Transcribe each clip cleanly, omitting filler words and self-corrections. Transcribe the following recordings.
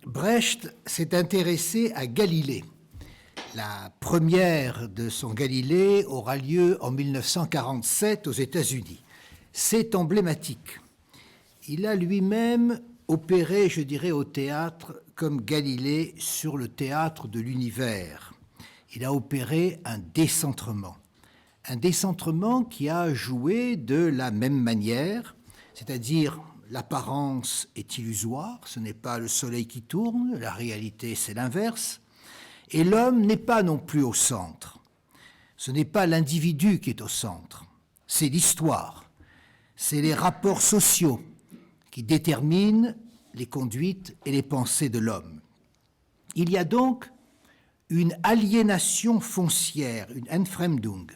Brecht s'est intéressé à Galilée. La première de son Galilée aura lieu en 1947 aux États-Unis. C'est emblématique. Il a lui-même opéré, je dirais, au théâtre comme Galilée sur le théâtre de l'univers. Il a opéré un décentrement qui a joué de la même manière, c'est-à-dire l'apparence est illusoire, ce n'est pas le soleil qui tourne, la réalité c'est l'inverse, et l'homme n'est pas non plus au centre. Ce n'est pas l'individu qui est au centre, c'est l'histoire, c'est les rapports sociaux qui déterminent les conduites et les pensées de l'homme. Il y a donc une aliénation foncière, une Entfremdung,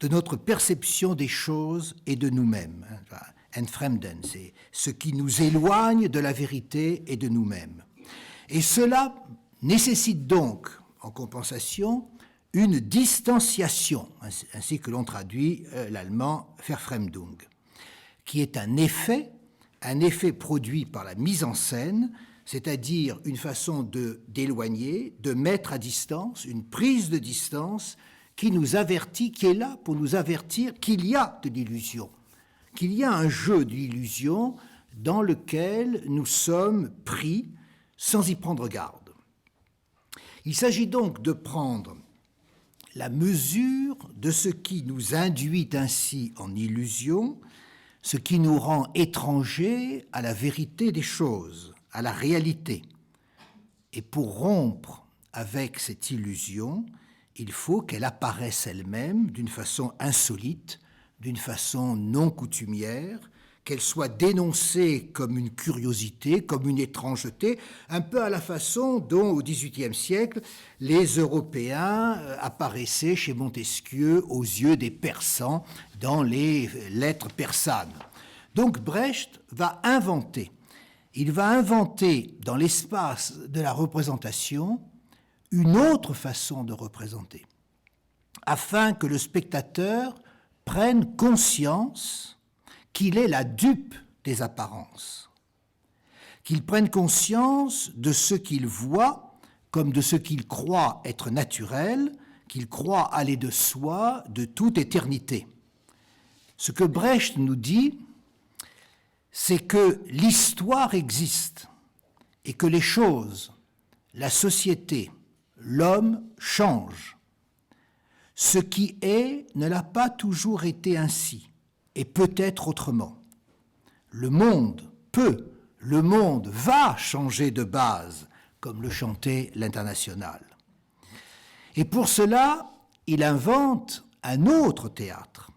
de notre perception des choses et de nous-mêmes. Entfremden, c'est ce qui nous éloigne de la vérité et de nous-mêmes. Et cela nécessite donc, en compensation, une distanciation, ainsi que l'on traduit l'allemand Verfremdung, qui est un effet produit par la mise en scène, c'est-à-dire une façon d'éloigner, de mettre à distance, une prise de distance qui nous avertit, qui est là pour nous avertir qu'il y a de l'illusion, qu'il y a un jeu d'illusion dans lequel nous sommes pris sans y prendre garde. Il s'agit donc de prendre la mesure de ce qui nous induit ainsi en illusion, ce qui nous rend étrangers à la vérité des choses, à la réalité. Et pour rompre avec cette illusion, il faut qu'elle apparaisse elle-même d'une façon insolite, d'une façon non coutumière, qu'elle soit dénoncée comme une curiosité, comme une étrangeté, un peu à la façon dont, au XVIIIe siècle, les Européens apparaissaient chez Montesquieu aux yeux des Persans dans les lettres persanes. Donc Brecht va inventer. Il va inventer dans l'espace de la représentation une autre façon de représenter, afin que le spectateur prenne conscience qu'il est la dupe des apparences, qu'il prenne conscience de ce qu'il voit comme de ce qu'il croit être naturel, qu'il croit aller de soi de toute éternité. Ce que Brecht nous dit, c'est que l'histoire existe et que les choses, la société, l'homme change. Ce qui est ne l'a pas toujours été ainsi, et peut-être autrement. Le monde va changer de base, comme le chantait l'Internationale. Et pour cela, il invente un autre théâtre,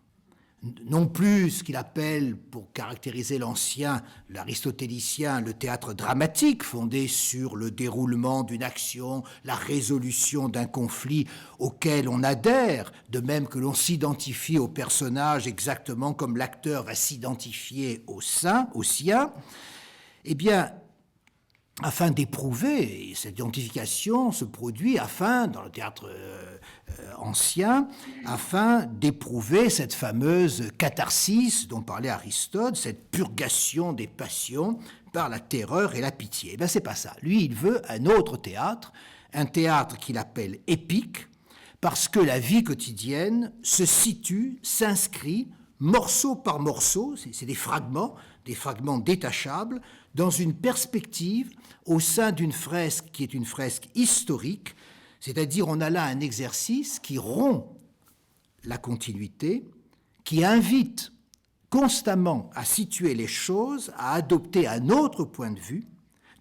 non plus ce qu'il appelle, pour caractériser l'ancien, l'aristotélicien, le théâtre dramatique, fondé sur le déroulement d'une action, la résolution d'un conflit auquel on adhère, de même que l'on s'identifie au personnage exactement comme l'acteur va s'identifier au sien. Eh bien, afin d'éprouver, cette identification se produit dans le théâtre ancien, afin d'éprouver cette fameuse catharsis dont parlait Aristote, cette purgation des passions par la terreur et la pitié. Eh bien, c'est pas ça. Lui, il veut un autre théâtre, un théâtre qu'il appelle épique, parce que la vie quotidienne se situe, s'inscrit, morceau par morceau, c'est des fragments détachables, dans une perspective au sein d'une fresque qui est une fresque historique, c'est-à-dire on a là un exercice qui rompt la continuité, qui invite constamment à situer les choses, à adopter un autre point de vue.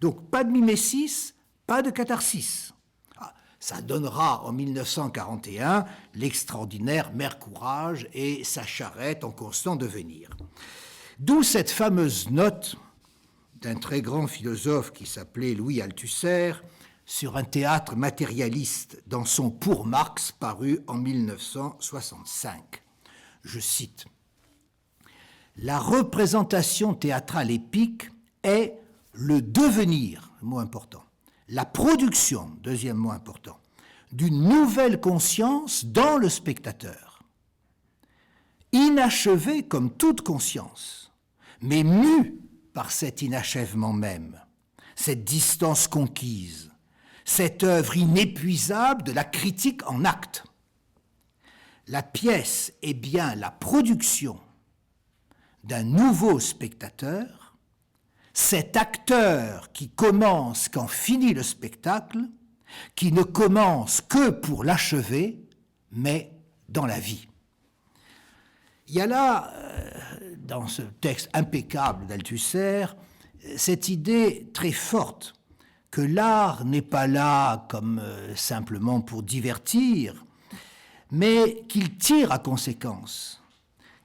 Donc pas de mimésis, pas de catharsis. Ça donnera en 1941 l'extraordinaire Mère Courage et sa charrette en constant devenir. D'où cette fameuse note d'un très grand philosophe qui s'appelait Louis Althusser sur un théâtre matérialiste dans son Pour Marx paru en 1965. Je cite : « La représentation théâtrale épique est le devenir, mot important, la production, deuxième mot important, d'une nouvelle conscience dans le spectateur, inachevée comme toute conscience, mais mue par cet inachèvement même, cette distance conquise, cette œuvre inépuisable de la critique en acte. La pièce est bien la production d'un nouveau spectateur, cet acteur qui commence quand finit le spectacle, qui ne commence que pour l'achever, mais dans la vie. Il y a là, dans ce texte impeccable d'Althusser, cette idée très forte que l'art n'est pas là comme simplement pour divertir, mais qu'il tire à conséquence,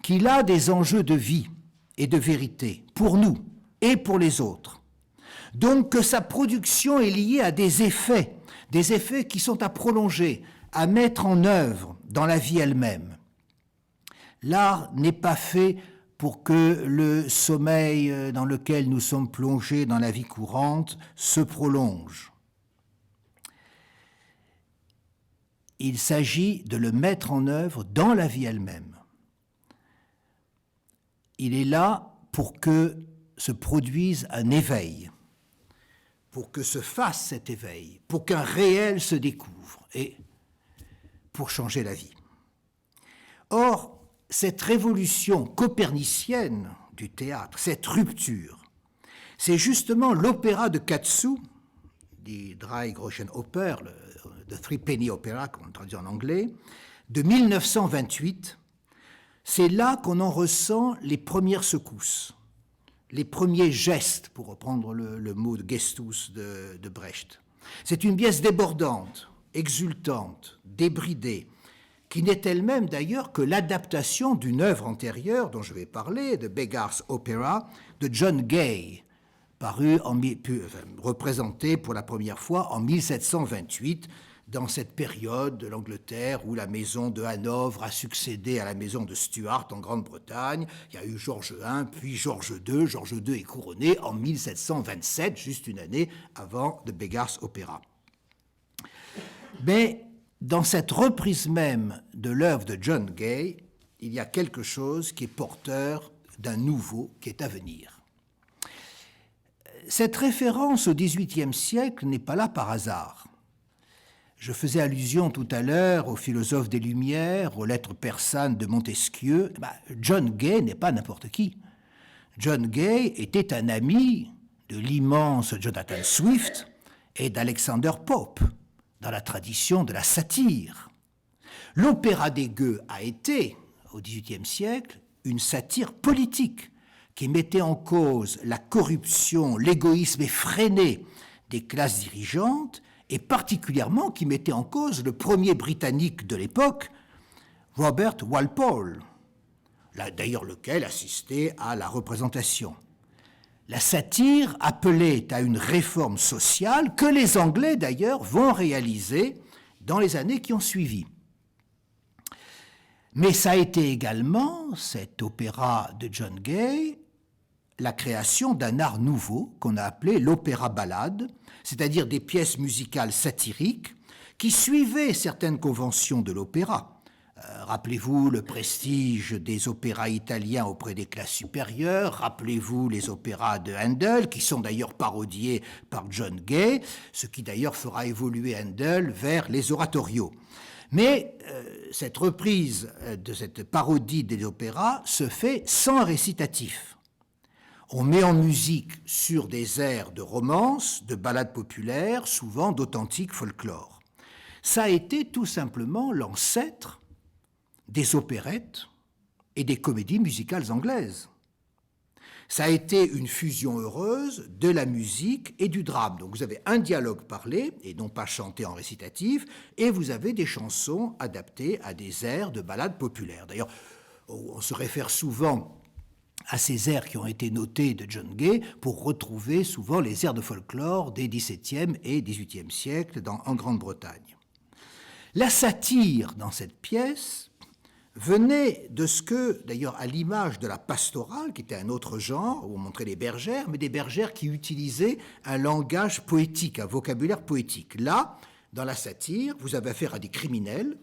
qu'il a des enjeux de vie et de vérité pour nous et pour les autres. Donc que sa production est liée à des effets qui sont à prolonger, à mettre en œuvre dans la vie elle-même. L'art n'est pas fait pour que le sommeil dans lequel nous sommes plongés dans la vie courante se prolonge. Il s'agit de le mettre en œuvre dans la vie elle-même. Il est là pour que se produise un éveil, pour que se fasse cet éveil, pour qu'un réel se découvre et pour changer la vie. Or, cette révolution copernicienne du théâtre, cette rupture, c'est justement l'opéra de Katsu, die Drei-Groschen-Oper, The Three Penny Opera, comme on traduit en anglais, de 1928. C'est là qu'on en ressent les premières secousses, les premiers gestes, pour reprendre le mot de gestus de Brecht. C'est une pièce débordante, exultante, débridée, qui n'est elle-même d'ailleurs que l'adaptation d'une œuvre antérieure dont je vais parler, de Beggar's Opera, de John Gay, représenté pour la première fois en 1728, dans cette période de l'Angleterre où la maison de Hanovre a succédé à la maison de Stuart en Grande-Bretagne. Il y a eu George I, puis George II. George II est couronné en 1727, juste une année avant de Beggar's Opera. Mais dans cette reprise même de l'œuvre de John Gay, il y a quelque chose qui est porteur d'un nouveau qui est à venir. Cette référence au XVIIIe siècle n'est pas là par hasard. Je faisais allusion tout à l'heure aux philosophes des Lumières, aux lettres persanes de Montesquieu. John Gay n'est pas n'importe qui. John Gay était un ami de l'immense Jonathan Swift et d'Alexander Pope, dans la tradition de la satire. L'opéra des gueux a été, au XVIIIe siècle, une satire politique qui mettait en cause la corruption, l'égoïsme effréné des classes dirigeantes et particulièrement qui mettait en cause le premier Britannique de l'époque, Robert Walpole, d'ailleurs lequel assistait à la représentation. La satire appelait à une réforme sociale que les Anglais d'ailleurs vont réaliser dans les années qui ont suivi. Mais ça a été également, cet opéra de John Gay, la création d'un art nouveau qu'on a appelé l'opéra-ballade, c'est-à-dire des pièces musicales satiriques qui suivaient certaines conventions de l'opéra. Rappelez-vous le prestige des opéras italiens auprès des classes supérieures, rappelez-vous les opéras de Handel, qui sont d'ailleurs parodiés par John Gay, ce qui d'ailleurs fera évoluer Handel vers les oratorios. Mais cette reprise de cette parodie des opéras se fait sans récitatif. On met en musique sur des airs de romance, de ballades populaires, souvent d'authentique folklore. Ça a été tout simplement l'ancêtre des opérettes et des comédies musicales anglaises. Ça a été une fusion heureuse de la musique et du drame. Donc vous avez un dialogue parlé, et non pas chanté en récitatif, et vous avez des chansons adaptées à des airs de ballades populaires. D'ailleurs, on se réfère souvent à ces airs qui ont été notés de John Gay pour retrouver souvent les airs de folklore des XVIIe et XVIIIe siècles en Grande-Bretagne. La satire dans cette pièce venait de ce que, d'ailleurs à l'image de la pastorale, qui était un autre genre, où on montrait les bergères, mais des bergères qui utilisaient un langage poétique, un vocabulaire poétique. Là, dans la satire, vous avez affaire à des criminels,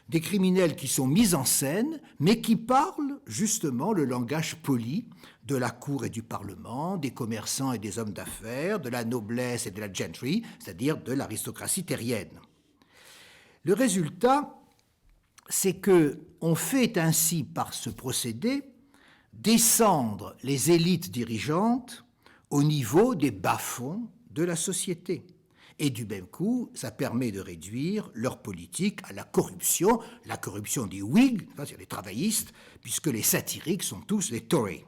des criminels qui sont mis en scène, mais qui parlent justement le langage poli de la cour et du parlement, des commerçants et des hommes d'affaires, de la noblesse et de la gentry, c'est-à-dire de l'aristocratie terrienne. Le résultat, c'est qu'on fait ainsi par ce procédé descendre les élites dirigeantes au niveau des bas-fonds de la société. Et du même coup, ça permet de réduire leur politique à la corruption des Whigs, c'est-à-dire les travaillistes, puisque les satiriques sont tous les Tories.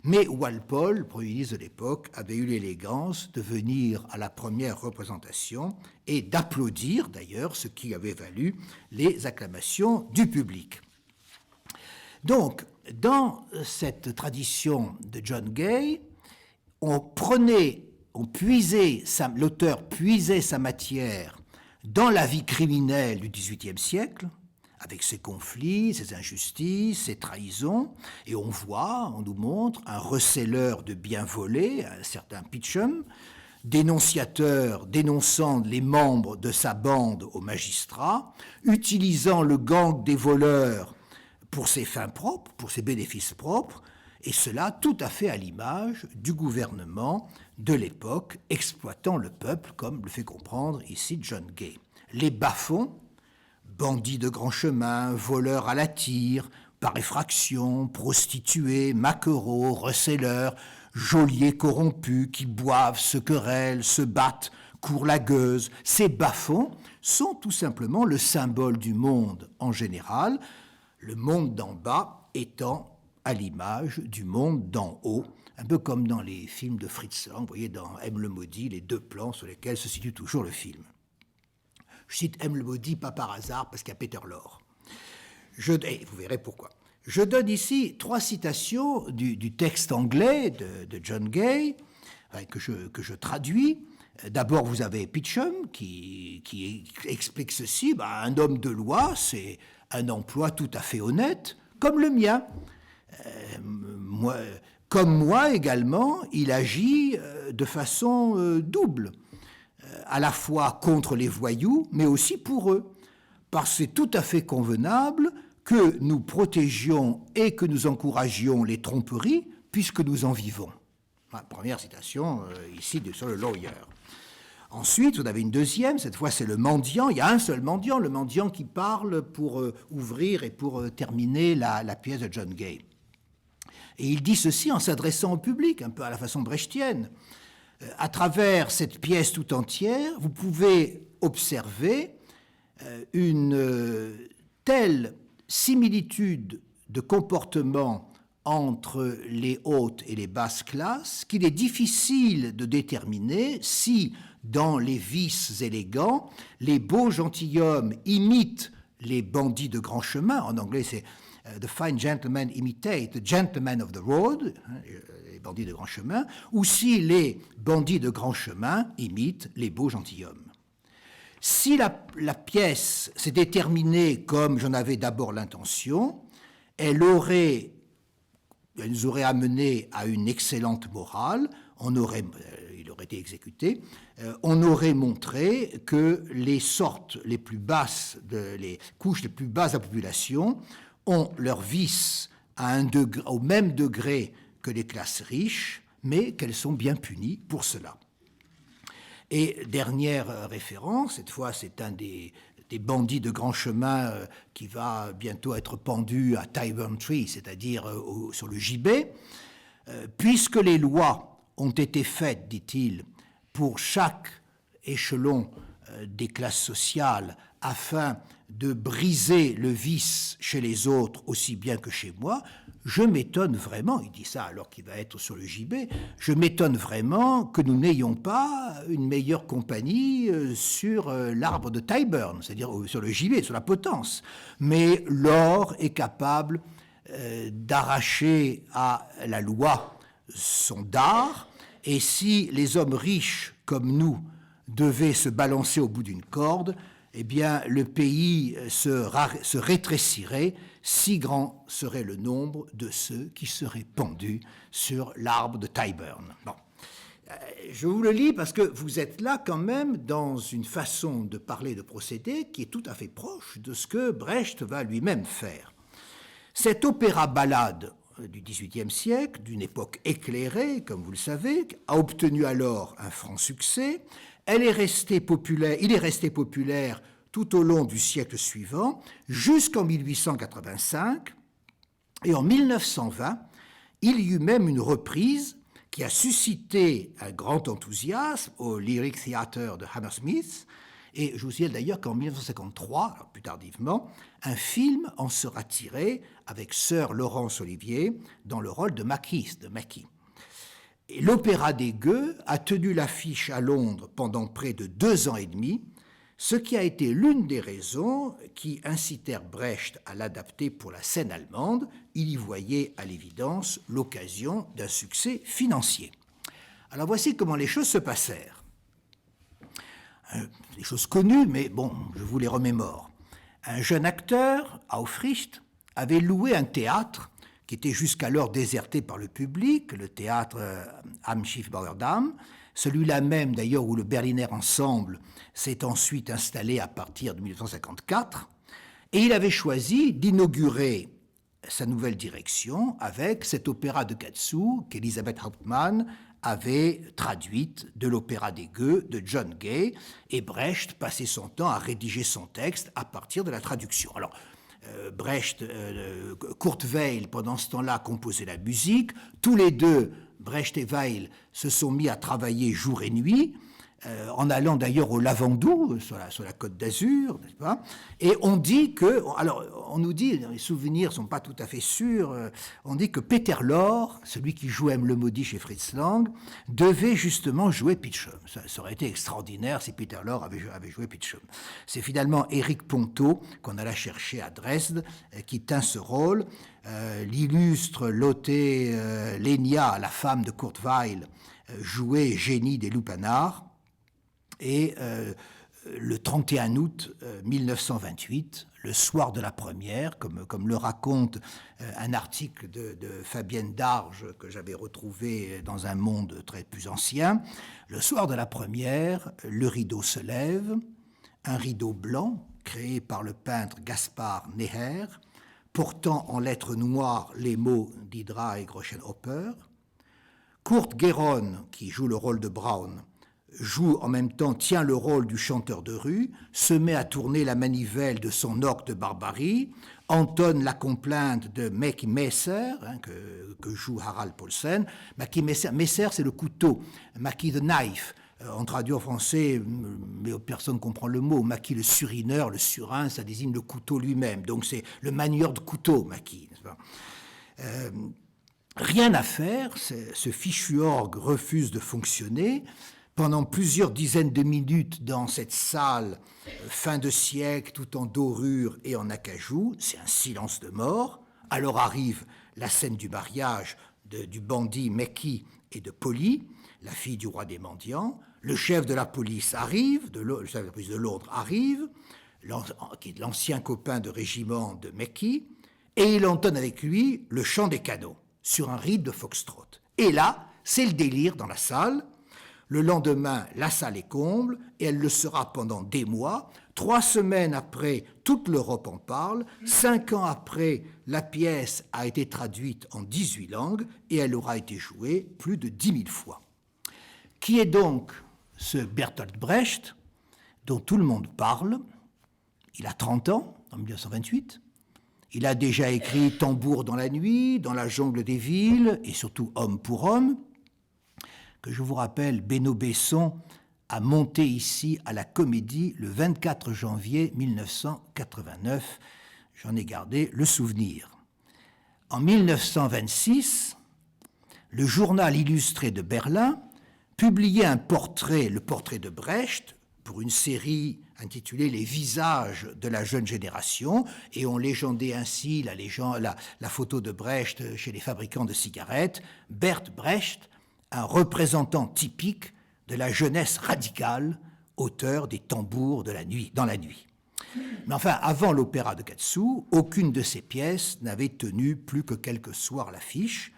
Mais Walpole, le Premier ministre de l'époque, avait eu l'élégance de venir à la première représentation et d'applaudir d'ailleurs, ce qui avait valu les acclamations du public. Donc, dans cette tradition de John Gay, l'auteur puisait sa matière dans la vie criminelle du XVIIIe siècle, avec ses conflits, ses injustices, ses trahisons, et on nous montre un receleur de biens volés, un certain Pitcham, dénonciateur dénonçant les membres de sa bande aux magistrats, utilisant le gang des voleurs pour ses fins propres, pour ses bénéfices propres, et cela tout à fait à l'image du gouvernement de l'époque, exploitant le peuple, comme le fait comprendre ici John Gay. Les bas-fonds, bandits de grand chemin, voleurs à la tire, par effraction, prostituées, maquereaux, receleurs, geôliers corrompus qui boivent, se querellent, se battent, courent la gueuse, ces bas-fonds sont tout simplement le symbole du monde en général, le monde d'en bas étant à l'image du monde d'en haut, un peu comme dans les films de Fritz Lang, vous voyez dans M. le Maudit, les deux plans sur lesquels se situe toujours le film. Je cite M. le Maudit, pas par hasard, parce qu'il y a Peter Lorre. Et vous verrez pourquoi. Je donne ici 3 citations du texte anglais de John Gay, que je traduis. D'abord, vous avez Pitcham qui explique ceci. Un homme de loi, c'est un emploi tout à fait honnête, comme le mien. Comme moi également, il agit de façon double, à la fois contre les voyous, mais aussi pour eux. Parce que c'est tout à fait convenable que nous protégions et que nous encouragions les tromperies, puisque nous en vivons. Première citation ici sur le lawyer. Ensuite, vous avez une deuxième, cette fois c'est le mendiant, il y a un seul mendiant, le mendiant qui parle pour ouvrir et pour terminer la pièce de John Gay. Et il dit ceci en s'adressant au public, un peu à la façon brechtienne. À travers cette pièce tout entière, vous pouvez observer une telle similitude de comportement entre les hautes et les basses classes qu'il est difficile de déterminer si, dans les vices élégants, les beaux gentilshommes imitent les bandits de grand chemin. En anglais, c'est The fine gentlemen imitate the gentlemen of the road, les bandits de grand chemin, ou si les bandits de grand chemin imitent les beaux gentilshommes. Si la pièce s'est déterminée comme j'en avais d'abord l'intention, elle nous aurait amené à une excellente morale, il aurait été exécuté, on aurait montré que les sortes les plus basses, les couches les plus basses de la population ont leurs vices au même degré que les classes riches, mais qu'elles sont bien punies pour cela. Et dernière référence, cette fois c'est un des bandits de grand chemin qui va bientôt être pendu à Tyburn Tree, c'est-à-dire sur le gibet, puisque les lois ont été faites, dit-il, pour chaque échelon des classes sociales afin de briser le vice chez les autres aussi bien que chez moi, je m'étonne vraiment, il dit ça alors qu'il va être sur le gibet, je m'étonne vraiment que nous n'ayons pas une meilleure compagnie sur l'arbre de Tyburn, c'est-à-dire sur le gibet, sur la potence. Mais l'or est capable d'arracher à la loi son dard, et si les hommes riches comme nous devaient se balancer au bout d'une corde, eh bien, le pays se rétrécirait, si grand serait le nombre de ceux qui seraient pendus sur l'arbre de Tyburn. Bon. Je vous le lis parce que vous êtes là quand même dans une façon de parler, de procéder qui est tout à fait proche de ce que Brecht va lui-même faire. Cet opéra-ballade du XVIIIe siècle, d'une époque éclairée, comme vous le savez, a obtenu alors un franc succès. Il est resté populaire tout au long du siècle suivant, jusqu'en 1885, et en 1920, il y eut même une reprise qui a suscité un grand enthousiasme au Lyric Theatre de Hammersmith, et je vous signale d'ailleurs qu'en 1953, alors plus tardivement, un film en sera tiré avec Sir Laurence Olivier dans le rôle de Mackie. Et l'Opéra des Gueux a tenu l'affiche à Londres pendant près de 2 ans et demi, ce qui a été l'une des raisons qui incitèrent Brecht à l'adapter pour la scène allemande. Il y voyait à l'évidence l'occasion d'un succès financier. Alors voici comment les choses se passèrent. Des choses connues, mais bon, je vous les remémore. Un jeune acteur, Aufricht, avait loué un théâtre qui était jusqu'alors déserté par le public, le théâtre Am Schiffbauer Damm, celui-là même d'ailleurs où le Berliner Ensemble s'est ensuite installé à partir de 1954, et il avait choisi d'inaugurer sa nouvelle direction avec cet opéra de Katsu qu'Elisabeth Hauptmann avait traduite de l'Opéra des Gueux de John Gay, et Brecht passait son temps à rédiger son texte à partir de la traduction. Alors, Brecht, Kurt Weill, pendant ce temps-là, composait la musique. Tous les deux, Brecht et Weill, se sont mis à travailler jour et nuit, en allant d'ailleurs au Lavandou, sur la côte d'Azur, n'est-ce pas? Et on dit que, alors on nous dit, les souvenirs ne sont pas tout à fait sûrs, on dit que Peter Lorre, celui qui jouait le maudit chez Fritz Lang, devait justement jouer Pitchum. Ça aurait été extraordinaire si Peter Lorre avait joué Pitchum. C'est finalement Éric Ponto, qu'on alla chercher à Dresde, qui tint ce rôle. L'illustre Lotte Lenya, la femme de Kurt Weill, jouait Génie des Lupanars. Et le 31 août 1928, le soir de la première, comme le raconte un article de Fabienne Darge que j'avais retrouvé dans un monde très plus ancien, le soir de la première, le rideau se lève, un rideau blanc créé par le peintre Gaspard Neher, portant en lettres noires les mots d'Hydra et Groschenhopper. Kurt Geron, qui joue le rôle de Braun, joue en même temps, tient le rôle du chanteur de rue, se met à tourner la manivelle de son orgue de barbarie, entonne la complainte de Mackie Messer, que joue Harald Paulsen. Mackie Messer, c'est le couteau, Mackie the knife, on traduit en français, mais personne ne comprend le mot. Mackie le surineur, le surin, ça désigne le couteau lui-même, donc c'est le manieur de couteau, Mackie, n'est-ce pas? Rien à faire, ce fichu orgue refuse de fonctionner. Pendant plusieurs dizaines de minutes dans cette salle, fin de siècle, tout en dorure et en acajou, c'est un silence de mort. Alors arrive la scène du mariage du bandit Mackie et de Polly, la fille du roi des mendiants. Le chef de la police arrive, le chef de la police de Londres arrive, qui est l'ancien copain de régiment de Mackie, et il entonne avec lui le chant des canons sur un rythme de foxtrot. Et là, c'est le délire dans la salle. Le lendemain, la salle est comble, et elle le sera pendant des mois. 3 semaines après, toute l'Europe en parle. 5 ans après, la pièce a été traduite en 18 langues, et elle aura été jouée plus de 10 000 fois. Qui est donc ce Bertolt Brecht, dont tout le monde parle? Il a 30 ans, en 1928. Il a déjà écrit Tambour dans la nuit, Dans la jungle des villes, et surtout Homme pour homme, que je vous rappelle, Beno Besson a monté ici à la Comédie le 24 janvier 1989. J'en ai gardé le souvenir. En 1926, le journal illustré de Berlin publiait un portrait, le portrait de Brecht, pour une série intitulée « Les visages de la jeune génération », et on légendait ainsi la photo de Brecht chez les fabricants de cigarettes, Bert Brecht, un représentant typique de la jeunesse radicale, auteur des Tambours de la nuit, dans la nuit. Mais enfin, avant l'opéra de Katsu, aucune de ces pièces n'avait tenu plus que quelques soirs l'affiche,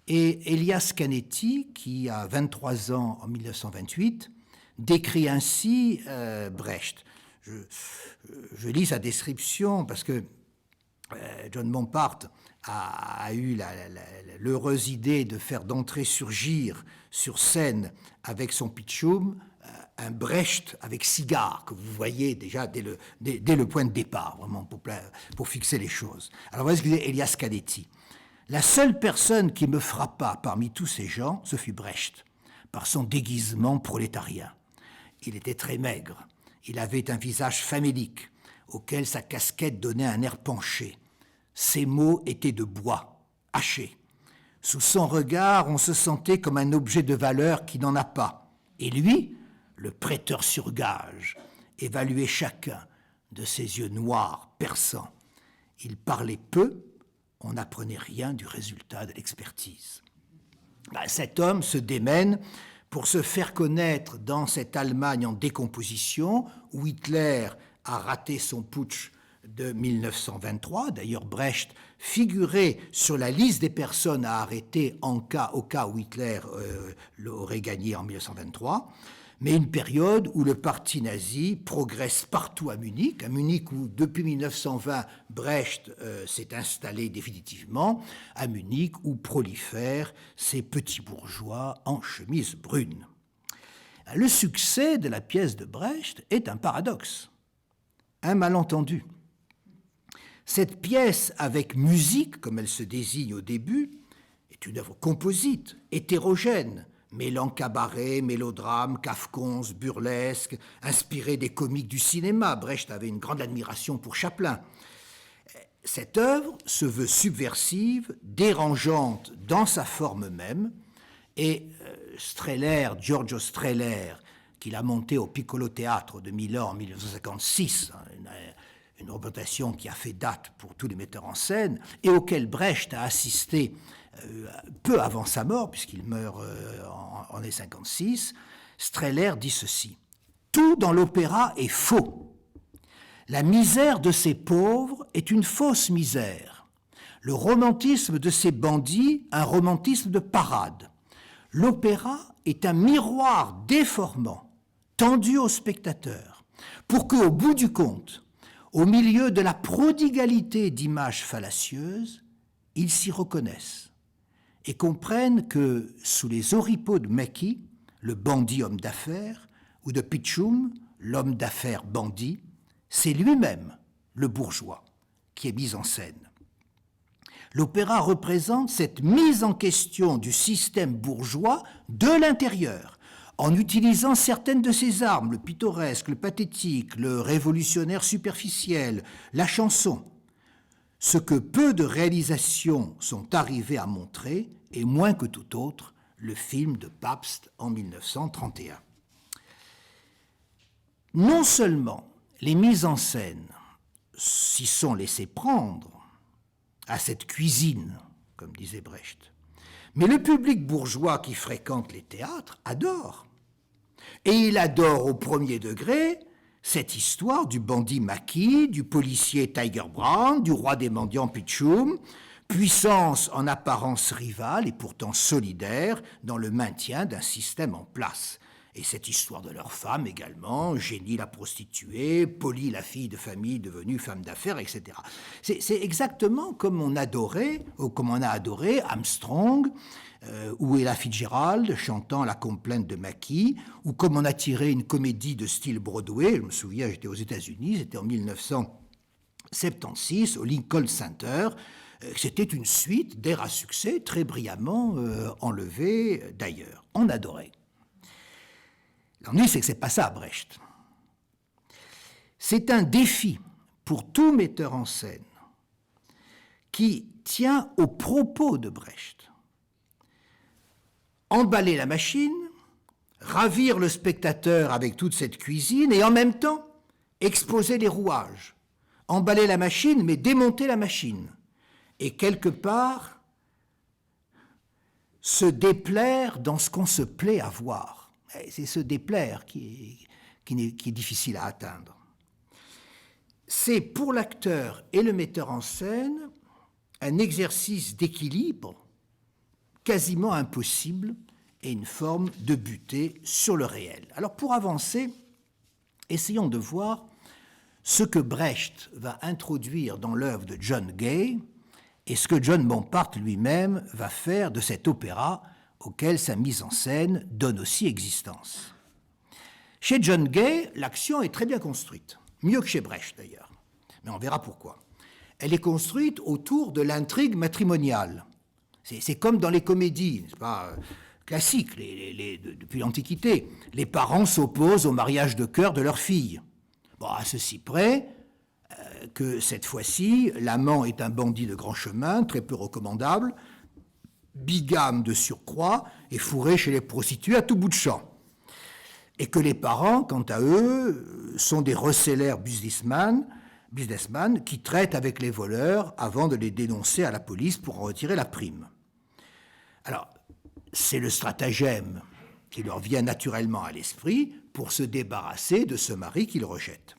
Et Elias Canetti, qui a 23 ans en 1928, décrit ainsi Brecht. Je lis sa description parce que John Bompard a eu l'heureuse idée de faire d'entrer surgir sur scène avec son pitchoum un Brecht avec cigare, que vous voyez déjà dès le point de départ, vraiment pour fixer les choses. Alors voilà ce que disait Elias Canetti. La seule personne qui me frappa parmi tous ces gens, ce fut Brecht, par son déguisement prolétarien. Il était très maigre, il avait un visage famélique, auquel sa casquette donnait un air penché. Ses mots étaient de bois, hachés. Sous son regard, on se sentait comme un objet de valeur qui n'en a pas. Et lui, le prêteur sur gage, évaluait chacun de ses yeux noirs, perçants. Il parlait peu, on n'apprenait rien du résultat de l'expertise. Cet homme se démène pour se faire connaître dans cette Allemagne en décomposition, où Hitler a raté son putsch de 1923. D'ailleurs, Brecht figurait sur la liste des personnes à arrêter au cas où Hitler l'aurait gagné en 1923. Mais une période où le parti nazi progresse partout à Munich où depuis 1920, Brecht s'est installé définitivement, à Munich où prolifèrent ces petits bourgeois en chemise brune. Le succès de la pièce de Brecht est un paradoxe, un malentendu. Cette pièce avec musique, comme elle se désigne au début, est une œuvre composite, hétérogène, mêlant cabaret, mélodrame, kafkonse, burlesque, inspiré des comiques du cinéma. Brecht avait une grande admiration pour Chaplin. Cette œuvre se veut subversive, dérangeante dans sa forme même, et Giorgio Strehler, qui l'a monté au Piccolo Teatro de Milan en 1956, une représentation qui a fait date pour tous les metteurs en scène, et auquel Brecht a assisté peu avant sa mort, puisqu'il meurt en 1956, Strehler dit ceci: « Tout dans l'opéra est faux. La misère de ces pauvres est une fausse misère. Le romantisme de ces bandits, un romantisme de parade. L'opéra est un miroir déformant, tendu au spectateur, pour qu'au bout du compte, au milieu de la prodigalité d'images fallacieuses, ils s'y reconnaissent et comprennent que sous les oripeaux de Mackie, le bandit homme d'affaires, ou de Pitchoum, l'homme d'affaires bandit, c'est lui-même, le bourgeois, qui est mis en scène. L'opéra représente cette mise en question du système bourgeois de l'intérieur, en utilisant certaines de ses armes, le pittoresque, le pathétique, le révolutionnaire superficiel, la chanson. Ce que peu de réalisations sont arrivées à montrer, et moins que tout autre, le film de Pabst en 1931. Non seulement les mises en scène s'y sont laissées prendre à cette cuisine, comme disait Brecht, mais le public bourgeois qui fréquente les théâtres adore. Et il adore au premier degré cette histoire du bandit Mackie, du policier Tiger Brown, du roi des mendiants Pitchoum, puissance en apparence rivale et pourtant solidaire dans le maintien d'un système en place. Et cette histoire de leur femme également, Jenny la prostituée, Polly la fille de famille devenue femme d'affaires, etc. C'est exactement comme on adorait, ou comme on a adoré Armstrong, ou Ella Fitzgerald chantant la complainte de Mackie, ou comme on a tiré une comédie de style Broadway. Je me souviens, j'étais aux États-Unis, c'était en 1976 au Lincoln Center. C'était une suite d'airs à succès très brillamment enlevés d'ailleurs. On adorait. L'ennui, c'est que ce n'est pas ça, Brecht. C'est un défi pour tout metteur en scène qui tient aux propos de Brecht. Emballer la machine, ravir le spectateur avec toute cette cuisine et en même temps exposer les rouages. Emballer la machine, mais démonter la machine. Et quelque part, se déplaire dans ce qu'on se plaît à voir. Et c'est ce déplaire qui est difficile à atteindre. C'est pour l'acteur et le metteur en scène un exercice d'équilibre quasiment impossible et une forme de butée sur le réel. Alors pour avancer, essayons de voir ce que Brecht va introduire dans l'œuvre de John Gay et ce que John Bompard lui-même va faire de cet opéra auquel sa mise en scène donne aussi existence. Chez John Gay, l'action est très bien construite, mieux que chez Brecht d'ailleurs, mais on verra pourquoi. Elle est construite autour de l'intrigue matrimoniale. C'est comme dans les comédies, n'est-ce pas, classiques depuis l'Antiquité. Les parents s'opposent au mariage de cœur de leur fille. Bon, à ceci près que cette fois-ci, l'amant est un bandit de grand chemin, très peu recommandable, bigame de surcroît et fourré chez les prostituées à tout bout de champ. Et que les parents, quant à eux, sont des recelaires businessmen qui traitent avec les voleurs avant de les dénoncer à la police pour en retirer la prime. Alors, c'est le stratagème qui leur vient naturellement à l'esprit pour se débarrasser de ce mari qu'ils rejettent.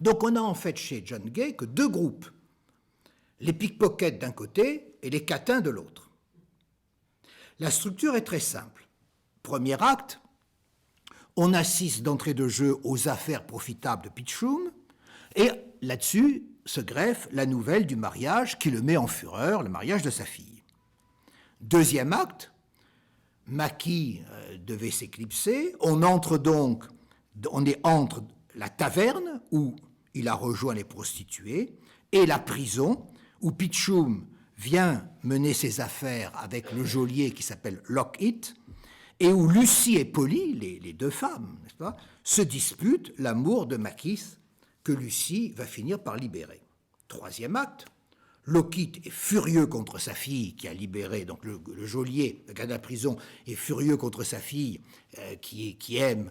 Donc on a en fait chez John Gay que deux groupes, les pickpockets d'un côté et les catins de l'autre. La structure est très simple. Premier acte, on assiste d'entrée de jeu aux affaires profitables de Pitchoum, et là-dessus se greffe la nouvelle du mariage qui le met en fureur, le mariage de sa fille. Deuxième acte, Mackie devait s'éclipser, on est entre la taverne où il a rejoint les prostituées et la prison où Pitchoum vient mener ses affaires avec le geôlier qui s'appelle Lockheed et où Lucy et Polly, les deux femmes, n'est-ce pas, se disputent l'amour de Mackie que Lucy va finir par libérer. Troisième acte, Lockheed est furieux contre sa fille qui a libéré, donc le geôlier, le gars de la prison, est furieux contre sa fille qui aime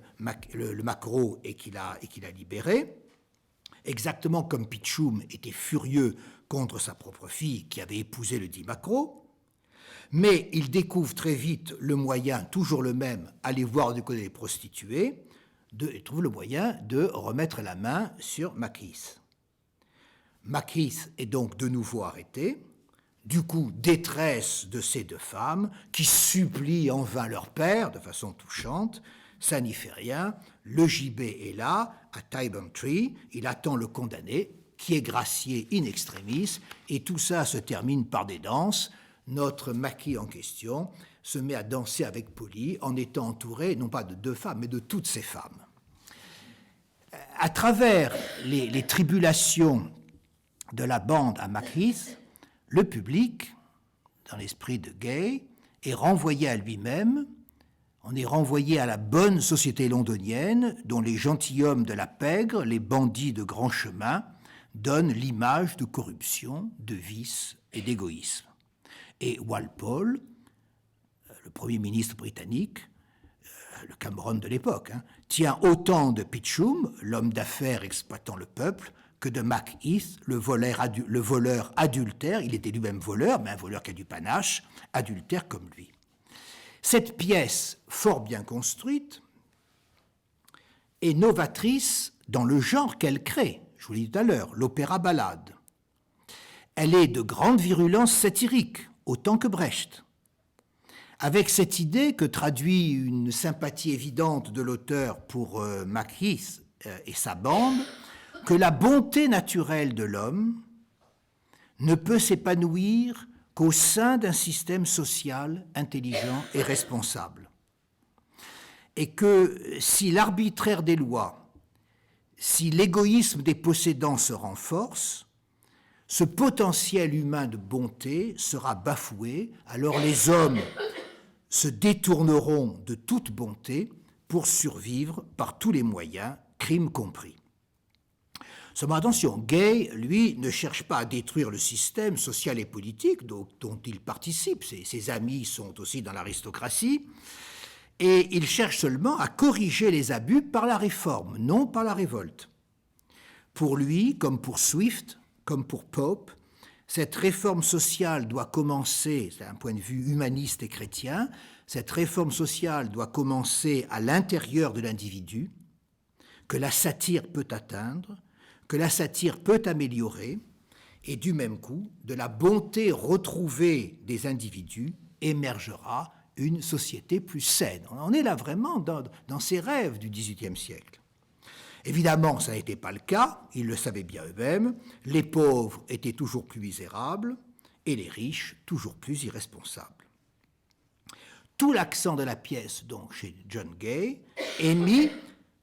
le maquereau et qu'il a libéré, exactement comme Pitchoum était furieux contre sa propre fille qui avait épousé le dit maquereau, mais il découvre très vite le moyen, toujours le même, aller voir du côté des prostituées, il trouve le moyen de remettre la main sur Mackie. Mackie est donc de nouveau arrêté, du coup détresse de ces deux femmes qui supplient en vain leur père de façon touchante, ça n'y fait rien, le gibet est là, à Tyburn Tree, il attend le condamné qui est gracié in extremis et tout ça se termine par des danses. Notre Mackie en question se met à danser avec Polly en étant entouré non pas de deux femmes mais de toutes ces femmes. À travers les tribulations de la bande à Mackie, le public, dans l'esprit de Gay, est renvoyé à lui-même, on est renvoyé à la bonne société londonienne dont les gentilshommes de la pègre, les bandits de grand chemin, donnent l'image de corruption, de vice et d'égoïsme. Et Walpole, le Premier ministre britannique, le Cameron de l'époque, tient autant de Pitchoum, l'homme d'affaires exploitant le peuple, que de Macheath, le voleur adultère, il était lui-même voleur, mais un voleur qui a du panache, adultère comme lui. Cette pièce, fort bien construite, est novatrice dans le genre qu'elle crée, je vous l'ai dit tout à l'heure, l'opéra-ballade. Elle est de grande virulence satirique, autant que Brecht, avec cette idée que traduit une sympathie évidente de l'auteur pour Macheath et sa bande, que la bonté naturelle de l'homme ne peut s'épanouir qu'au sein d'un système social intelligent et responsable. Et que si l'arbitraire des lois, si l'égoïsme des possédants se renforce, ce potentiel humain de bonté sera bafoué, alors les hommes se détourneront de toute bonté pour survivre par tous les moyens, crimes compris. Seulement attention, Gay, lui, ne cherche pas à détruire le système social et politique dont il participe, ses amis sont aussi dans l'aristocratie, et il cherche seulement à corriger les abus par la réforme, non par la révolte. Pour lui, comme pour Swift, comme pour Pope, cette réforme sociale doit commencer, c'est un point de vue humaniste et chrétien, cette réforme sociale doit commencer à l'intérieur de l'individu, que la satire peut atteindre, que la satire peut améliorer, et du même coup, de la bonté retrouvée des individus émergera une société plus saine. On est là vraiment dans ces rêves du XVIIIe siècle. Évidemment, ça n'était pas le cas, ils le savaient bien eux-mêmes, les pauvres étaient toujours plus misérables et les riches toujours plus irresponsables. Tout l'accent de la pièce, donc, chez John Gay, est mis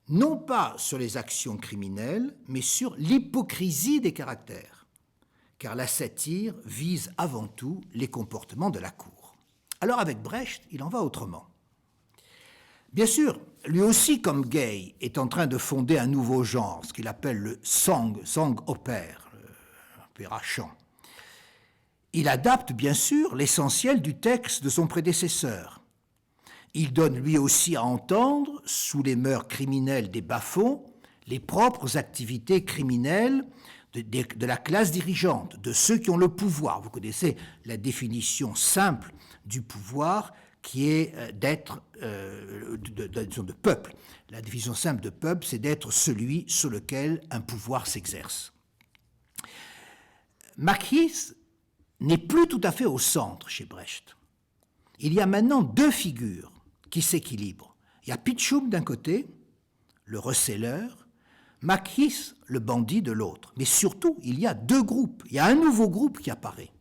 non pas sur les actions criminelles, mais sur l'hypocrisie des caractères, car la satire vise avant tout les comportements de la cour. Alors avec Brecht, il en va autrement. Bien sûr, lui aussi, comme Gay, est en train de fonder un nouveau genre, ce qu'il appelle le song opère, l'opéra chant. Il adapte, bien sûr, l'essentiel du texte de son prédécesseur. Il donne lui aussi à entendre, sous les mœurs criminelles des bas-fonds, les propres activités criminelles de la classe dirigeante, de ceux qui ont le pouvoir. Vous connaissez la définition simple du pouvoir qui est d'être de peuple. La définition simple de peuple, c'est d'être celui sur lequel un pouvoir s'exerce. Macchis n'est plus tout à fait au centre chez Brecht. Il y a maintenant deux figures qui s'équilibrent. Il y a Pichum d'un côté, le receleur, Macchis, le bandit, de l'autre. Mais surtout, il y a deux groupes. Il y a un nouveau groupe qui apparaît.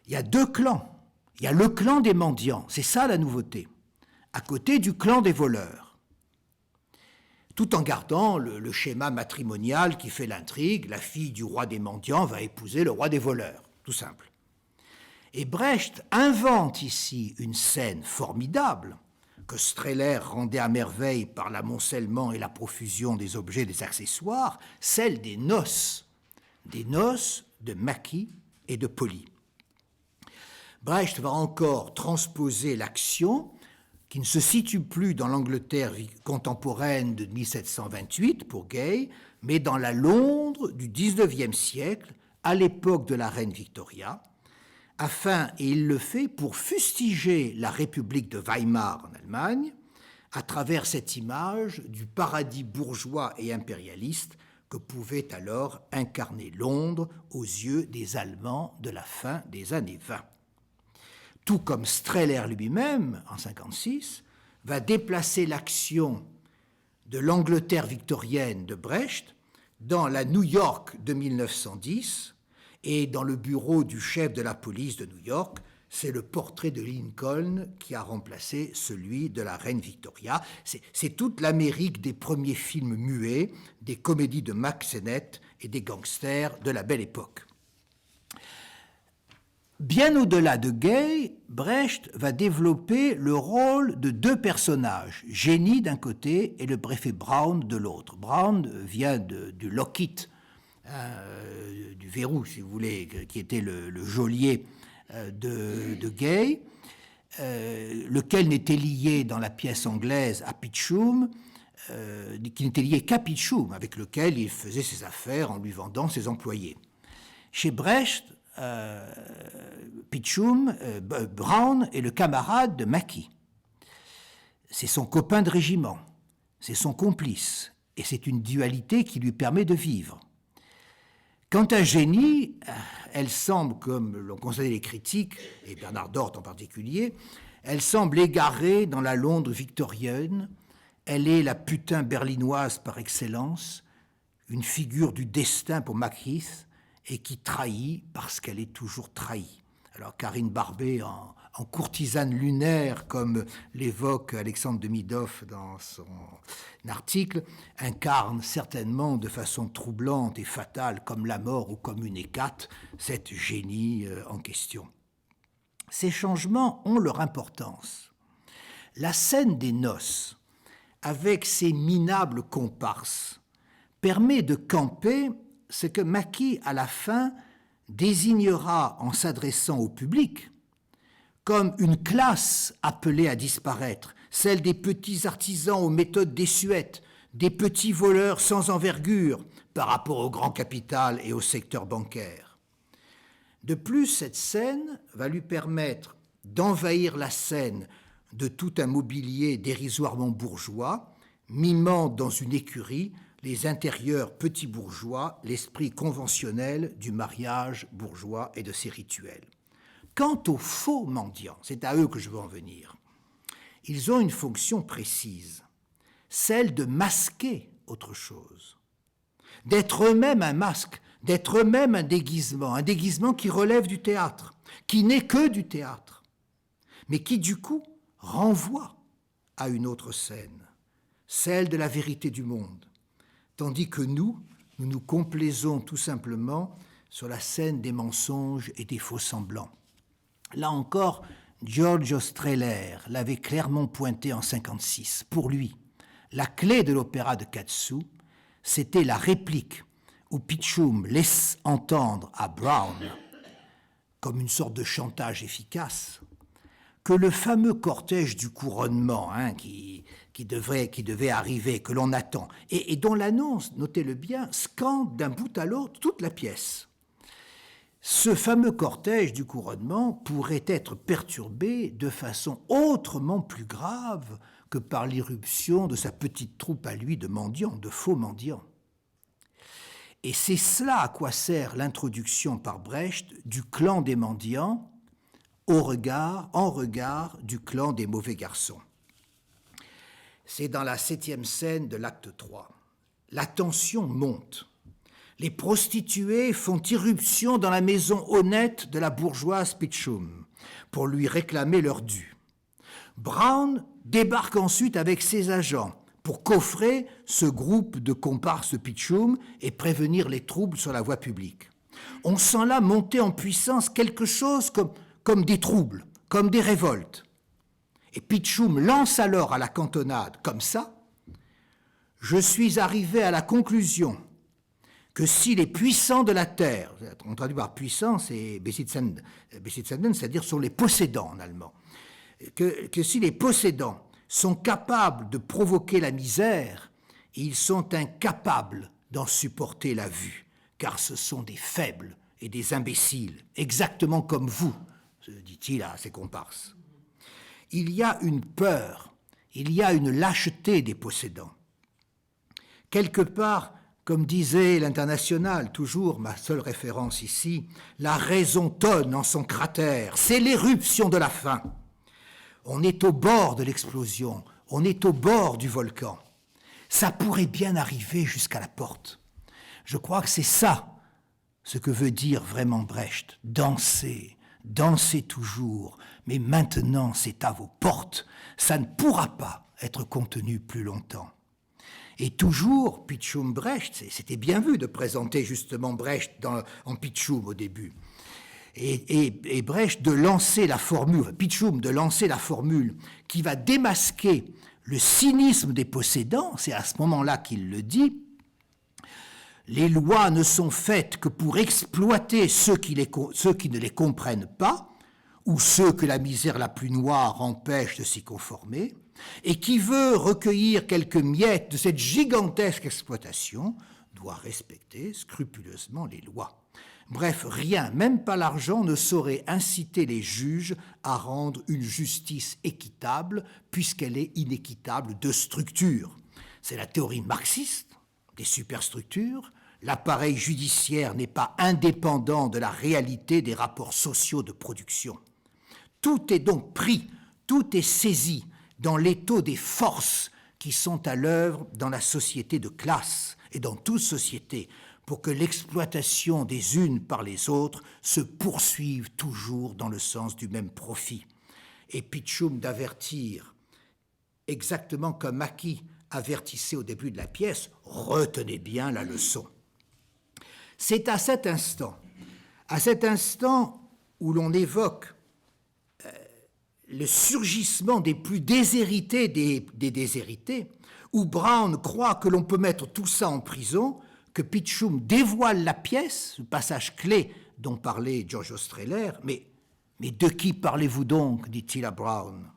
Il y a deux clans. Il y a le clan des mendiants, c'est ça la nouveauté, à côté du clan des voleurs. Tout en gardant le schéma matrimonial qui fait l'intrigue, la fille du roi des mendiants va épouser le roi des voleurs, tout simple. Et Brecht invente ici une scène formidable que Strehler rendait à merveille par l'amoncellement et la profusion des objets et des accessoires, celle des noces de Mackie et de Polly. Brecht va encore transposer l'action qui ne se situe plus dans l'Angleterre contemporaine de 1728 pour Gay, mais dans la Londres du XIXe siècle, à l'époque de la reine Victoria, et il le fait pour fustiger la République de Weimar en Allemagne, à travers cette image du paradis bourgeois et impérialiste que pouvait alors incarner Londres aux yeux des Allemands de la fin des années 20. Tout comme Strehler lui-même, en 1956, va déplacer l'action de l'Angleterre victorienne de Brecht dans la New York de 1910 et dans le bureau du chef de la police de New York. C'est le portrait de Lincoln qui a remplacé celui de la reine Victoria. C'est toute l'Amérique des premiers films muets, des comédies de Mack Sennett et des gangsters de la Belle Époque. Bien au-delà de Gay, Brecht va développer le rôle de deux personnages, Jenny d'un côté et le préfet Brown de l'autre. Brown vient du locket, du verrou, si vous voulez, qui était le geôlier de Gay, lequel n'était lié dans la pièce anglaise à Pichum, qui n'était lié qu'à Pichum, avec lequel il faisait ses affaires en lui vendant ses employés. Chez Brecht, Pichum, Brown est le camarade de Mackie. C'est son copain de régiment, c'est son complice, et c'est une dualité qui lui permet de vivre. Quant à Jenny, elle semble, comme l'ont constaté les critiques, et Bernard Dort en particulier, elle semble égarée dans la Londres victorienne. Elle est la putain berlinoise par excellence, une figure du destin pour Mackie, et qui trahit parce qu'elle est toujours trahie. Alors Karine Barbet, en courtisane lunaire, comme l'évoque Alexandre Demidov dans son article, incarne certainement de façon troublante et fatale, comme la mort ou comme une hécate, cette Jenny en question. Ces changements ont leur importance. La scène des noces, avec ses minables comparses, permet de camper ce que Mackie, à la fin, désignera en s'adressant au public comme une classe appelée à disparaître, celle des petits artisans aux méthodes désuètes, des petits voleurs sans envergure par rapport au grand capital et au secteur bancaire. De plus, cette scène va lui permettre d'envahir la scène de tout un mobilier dérisoirement bourgeois, mimant dans une écurie les intérieurs petits bourgeois, l'esprit conventionnel du mariage bourgeois et de ses rituels. Quant aux faux mendiants, c'est à eux que je veux en venir, ils ont une fonction précise, celle de masquer autre chose, d'être eux-mêmes un masque, d'être eux-mêmes un déguisement qui relève du théâtre, qui n'est que du théâtre, mais qui du coup renvoie à une autre scène, celle de la vérité du monde, tandis que nous nous complaisons tout simplement sur la scène des mensonges et des faux-semblants. Là encore, Giorgio Strehler l'avait clairement pointé en 1956. Pour lui, la clé de l'opéra de Katsu, c'était la réplique où Pichum laisse entendre à Brown, comme une sorte de chantage efficace, que le fameux cortège du couronnement qui devait arriver, que l'on attend, et dont l'annonce, notez-le bien, scande d'un bout à l'autre toute la pièce. Ce fameux cortège du couronnement pourrait être perturbé de façon autrement plus grave que par l'irruption de sa petite troupe à lui de mendiants, de faux mendiants. Et c'est cela à quoi sert l'introduction par Brecht du clan des mendiants en regard du clan des mauvais garçons. C'est dans la 7e scène de l'acte 3. La tension monte. Les prostituées font irruption dans la maison honnête de la bourgeoise Pichum pour lui réclamer leur dû. Brown débarque ensuite avec ses agents pour coffrer ce groupe de comparses Pichum et prévenir les troubles sur la voie publique. On sent là monter en puissance quelque chose comme des troubles, comme des révoltes. Et Pichum lance alors à la cantonade, comme ça, « Je suis arrivé à la conclusion que si les puissants de la terre, on traduit par puissant, c'est Besitzenden, c'est-à-dire sont les possédants en allemand, que si les possédants sont capables de provoquer la misère, ils sont incapables d'en supporter la vue, car ce sont des faibles et des imbéciles, exactement comme vous, dit-il à ses comparses. Il y a une peur, il y a une lâcheté des possédants. Quelque part, comme disait l'International, toujours ma seule référence ici, la raison tonne en son cratère, c'est l'éruption de la faim. On est au bord de l'explosion, on est au bord du volcan. Ça pourrait bien arriver jusqu'à la porte. Je crois que c'est ça ce que veut dire vraiment Brecht. Dansez, dansez toujours, mais maintenant c'est à vos portes. Ça ne pourra pas être contenu plus longtemps. Et toujours, Pichum Brecht, c'était bien vu de présenter justement Brecht en Pichum au début. Et Brecht de lancer la formule, Pichum de lancer la formule qui va démasquer le cynisme des possédants, c'est à ce moment-là qu'il le dit, les lois ne sont faites que pour exploiter ceux qui ne les comprennent pas, ou ceux que la misère la plus noire empêche de s'y conformer, et qui veut recueillir quelques miettes de cette gigantesque exploitation doit respecter scrupuleusement les lois. Bref, rien, même pas l'argent, ne saurait inciter les juges à rendre une justice équitable puisqu'elle est inéquitable de structure. C'est la théorie marxiste des superstructures. L'appareil judiciaire n'est pas indépendant de la réalité des rapports sociaux de production. Tout est donc pris, tout est saisi dans l'étau des forces qui sont à l'œuvre dans la société de classe et dans toute société pour que l'exploitation des unes par les autres se poursuive toujours dans le sens du même profit. Et Pichum d'avertir, exactement comme Maki avertissait au début de la pièce, retenez bien la leçon. C'est à cet instant où l'on évoque le surgissement des plus déshérités des déshérités, où Brown croit que l'on peut mettre tout ça en prison, que Pichum dévoile la pièce, ce passage clé dont parlait Giorgio Strehler. Mais de qui parlez-vous donc, dit-il à Brown?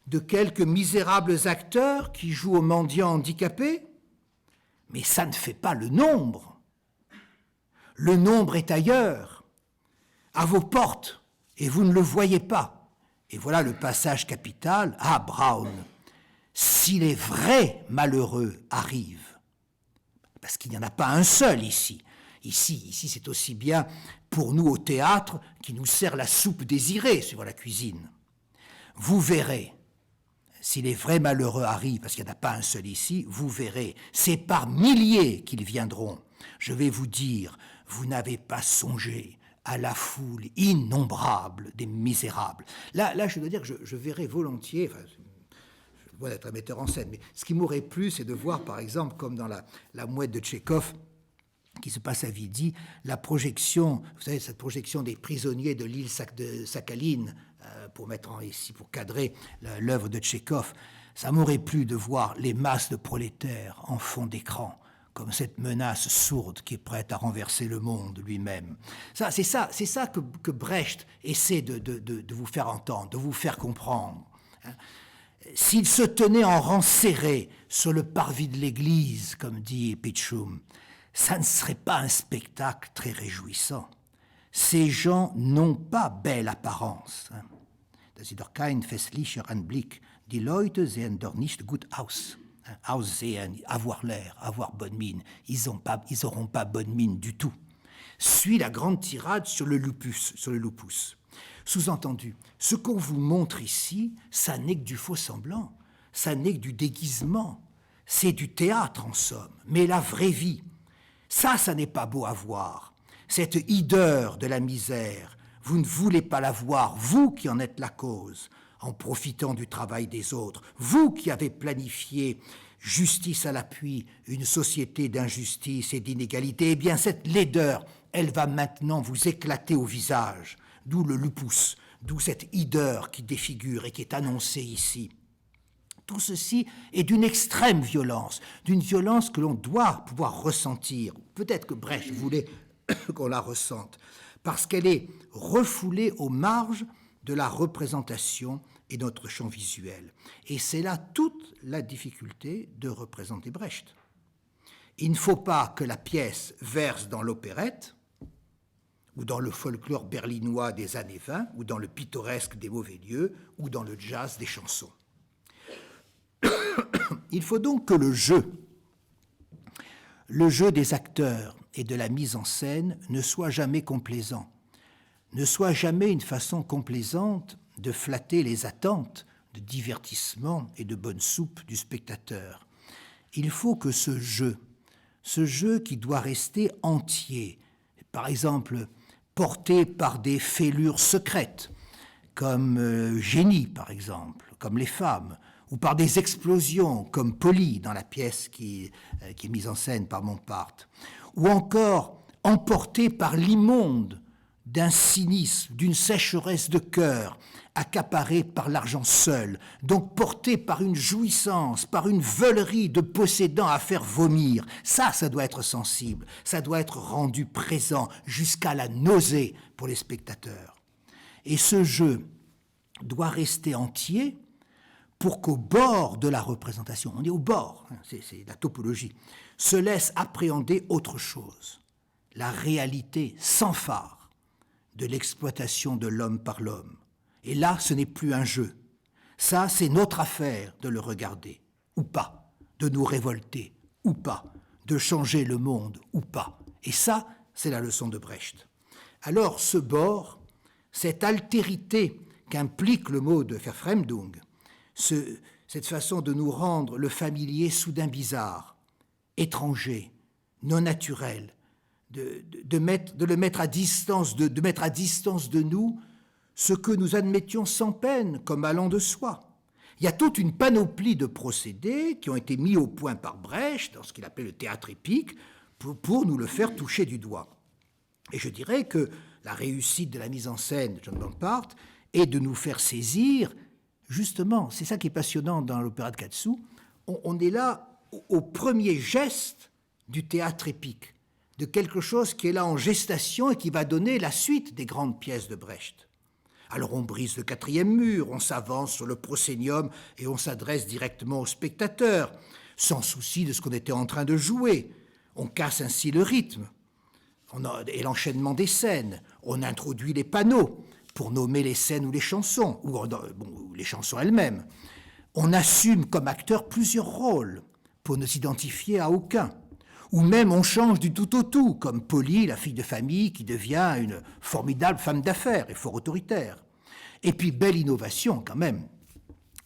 De quelques misérables acteurs qui jouent aux mendiants handicapés? Mais ça ne fait pas le nombre. Le nombre est ailleurs, à vos portes, et vous ne le voyez pas. Et voilà le passage capital. Ah, Brown, si les vrais malheureux arrivent, parce qu'il n'y en a pas un seul ici, Ici, c'est aussi bien pour nous au théâtre qui nous sert la soupe désirée sur la cuisine. Vous verrez, si les vrais malheureux arrivent, parce qu'il n'y en a pas un seul ici, vous verrez, c'est par milliers qu'ils viendront. Je vais vous dire, vous n'avez pas songé à la foule innombrable des misérables. Là, je dois dire que je verrais volontiers, enfin, je dois être un metteur en scène, mais ce qui m'aurait plu, c'est de voir, par exemple, comme dans la Mouette de Tchekhov, qui se passe à Vidi, la projection, vous savez, cette projection des prisonniers de l'île de Sakhaline, pour mettre ici, pour cadrer l'œuvre de Tchekhov, ça m'aurait plu de voir les masses de prolétaires en fond d'écran, comme cette menace sourde qui est prête à renverser le monde lui-même. C'est ça que Brecht essaie de vous faire entendre, de vous faire comprendre. S'il se tenait en rang serré sur le parvis de l'église, comme dit Pitchoum, ça ne serait pas un spectacle très réjouissant. Ces gens n'ont pas belle apparence. Das ist doch kein festlicher Anblick. Die Leute sehen doch nicht gut aus. Aussehen, avoir l'air, avoir bonne mine. Ils n'auront pas bonne mine du tout. Suit la grande tirade sur le lupus. Sous-entendu, ce qu'on vous montre ici, ça n'est que du faux semblant, ça n'est que du déguisement. C'est du théâtre en somme, mais la vraie vie. Ça n'est pas beau à voir. Cette hideur de la misère, vous ne voulez pas la voir, vous qui en êtes la cause, en profitant du travail des autres, vous qui avez planifié, justice à l'appui, une société d'injustice et d'inégalité. Eh bien, cette laideur, elle va maintenant vous éclater au visage, d'où le lupus, d'où cette hideur qui défigure et qui est annoncée ici. Tout ceci est d'une extrême violence, d'une violence que l'on doit pouvoir ressentir. Peut-être que Brecht voulait qu'on la ressente, parce qu'elle est refoulée aux marges de la représentation et de notre champ visuel. Et c'est là toute la difficulté de représenter Brecht. Il ne faut pas que la pièce verse dans l'opérette, ou dans le folklore berlinois des années 20, ou dans le pittoresque des mauvais lieux, ou dans le jazz des chansons. Il faut donc que le jeu des acteurs et de la mise en scène ne soit jamais complaisant, ne soit jamais une façon complaisante de flatter les attentes de divertissement et de bonne soupe du spectateur. Il faut que ce jeu qui doit rester entier, par exemple porté par des fêlures secrètes, comme Génie par exemple, comme les femmes, ou par des explosions comme Polly dans la pièce qui est mise en scène par Montpartre, ou encore emporté par l'immonde d'un cynisme, d'une sécheresse de cœur, accaparé par l'argent seul, donc porté par une jouissance, par une veulerie de possédants à faire vomir. Ça doit être sensible, ça doit être rendu présent jusqu'à la nausée pour les spectateurs. Et ce jeu doit rester entier pour qu'au bord de la représentation, on est au bord, c'est la topologie, se laisse appréhender autre chose, la réalité sans phare de l'exploitation de l'homme par l'homme. Et là, ce n'est plus un jeu. Ça, c'est notre affaire de le regarder, ou pas, de nous révolter, ou pas, de changer le monde, ou pas. Et ça, c'est la leçon de Brecht. Alors, ce bord, cette altérité qu'implique le mot de Verfremdung, cette façon de nous rendre le familier soudain bizarre, étranger, non naturel, de le mettre à distance, de mettre à distance de nous ce que nous admettions sans peine comme allant de soi. Il y a toute une panoplie de procédés qui ont été mis au point par Brecht dans ce qu'il appelle le théâtre épique pour nous le faire toucher du doigt. Et je dirais que la réussite de la mise en scène de John Bompard est de nous faire saisir. Justement, c'est ça qui est passionnant dans l'opéra de Katsu. On est là au premier geste du théâtre épique, de quelque chose qui est là en gestation et qui va donner la suite des grandes pièces de Brecht. Alors on brise le quatrième mur, on s'avance sur le proscénium et on s'adresse directement au spectateur, sans souci de ce qu'on était en train de jouer. On casse ainsi le rythme et l'enchaînement des scènes. On introduit les panneaux pour nommer les scènes ou les chansons, ou les chansons elles-mêmes. On assume comme acteur plusieurs rôles pour ne s'identifier à aucun. Ou même on change du tout au tout, comme Polly, la fille de famille, qui devient une formidable femme d'affaires et fort autoritaire. Et puis, belle innovation quand même,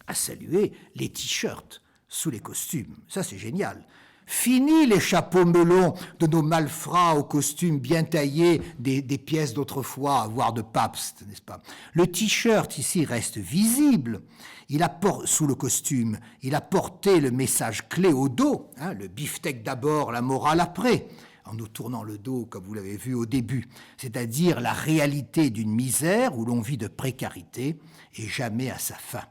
à saluer, les t-shirts sous les costumes. Ça, c'est génial. Fini les chapeaux melons de nos malfrats aux costumes bien taillés des pièces d'autrefois, voire de Pabst, n'est-ce pas? Le t-shirt ici reste visible. Sous le costume, il a porté le message clé au dos, hein, le beefsteak d'abord, la morale après, en nous tournant le dos, comme vous l'avez vu au début, c'est-à-dire la réalité d'une misère où l'on vit de précarité et jamais à sa fin.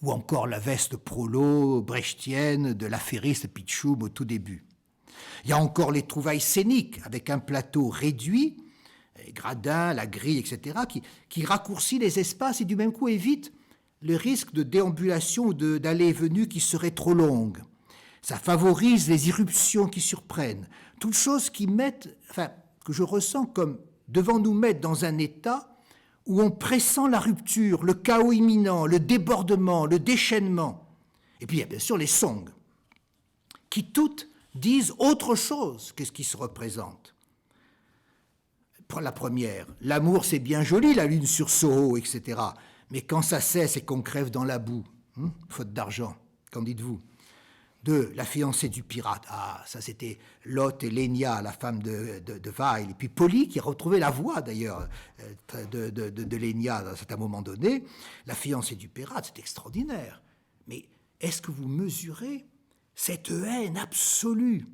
Ou encore la veste prolo brechtienne de l'affairiste Pitchoum au tout début. Il y a encore les trouvailles scéniques avec un plateau réduit, les gradins, la grille, etc., qui raccourcit les espaces et du même coup évite le risque de déambulation ou d'allées et venues qui seraient trop longues. Ça favorise les irruptions qui surprennent. Toutes choses que je ressens comme devant nous mettre dans un état où on pressent la rupture, le chaos imminent, le débordement, le déchaînement. Et puis il y a bien sûr les songs, qui toutes disent autre chose que ce qui se représente. Pour la première, l'amour c'est bien joli, la lune sur Soho, etc. Mais quand ça cesse et qu'on crève dans la boue, faute d'argent, qu'en dites-vous? 2, la fiancée du pirate. Ah, ça c'était Lot et Lénia, la femme de Weil. Et puis Polly, qui a retrouvé la voix d'ailleurs de Lénia à un certain moment donné. La fiancée du pirate, c'est extraordinaire. Mais est-ce que vous mesurez cette haine absolue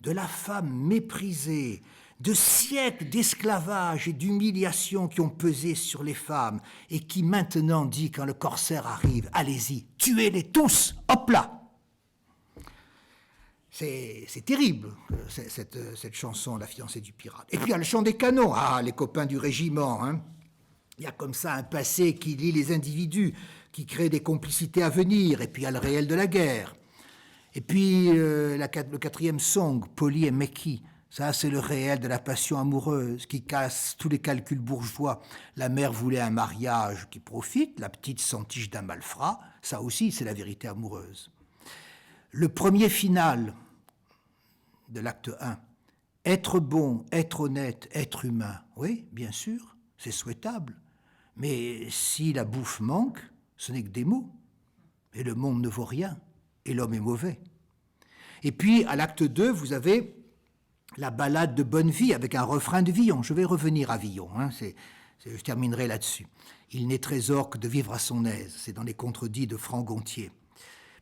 de la femme méprisée, de siècles d'esclavage et d'humiliation qui ont pesé sur les femmes et qui maintenant dit quand le corsaire arrive, allez-y, tuez-les tous, hop là! C'est terrible, cette chanson, La fiancée du pirate. Et puis il y a le chant des canons, les copains du régiment. Hein. Il y a comme ça un passé qui lie les individus, qui crée des complicités à venir, et puis il y a le réel de la guerre. Et puis le 4e song, Polly et Mickey, ça c'est le réel de la passion amoureuse, qui casse tous les calculs bourgeois. La mère voulait un mariage qui profite, la petite s'entiche d'un malfrat, ça aussi c'est la vérité amoureuse. Le premier final de l'acte 1, être bon, être honnête, être humain, oui, bien sûr, c'est souhaitable, mais si la bouffe manque, ce n'est que des mots, et le monde ne vaut rien, et l'homme est mauvais. Et puis, à l'acte 2, vous avez la ballade de Bonnevie avec un refrain de Villon. Je vais revenir à Villon, je terminerai là-dessus. Il n'est trésor que de vivre à son aise, c'est dans les contredits de Franc Gontier.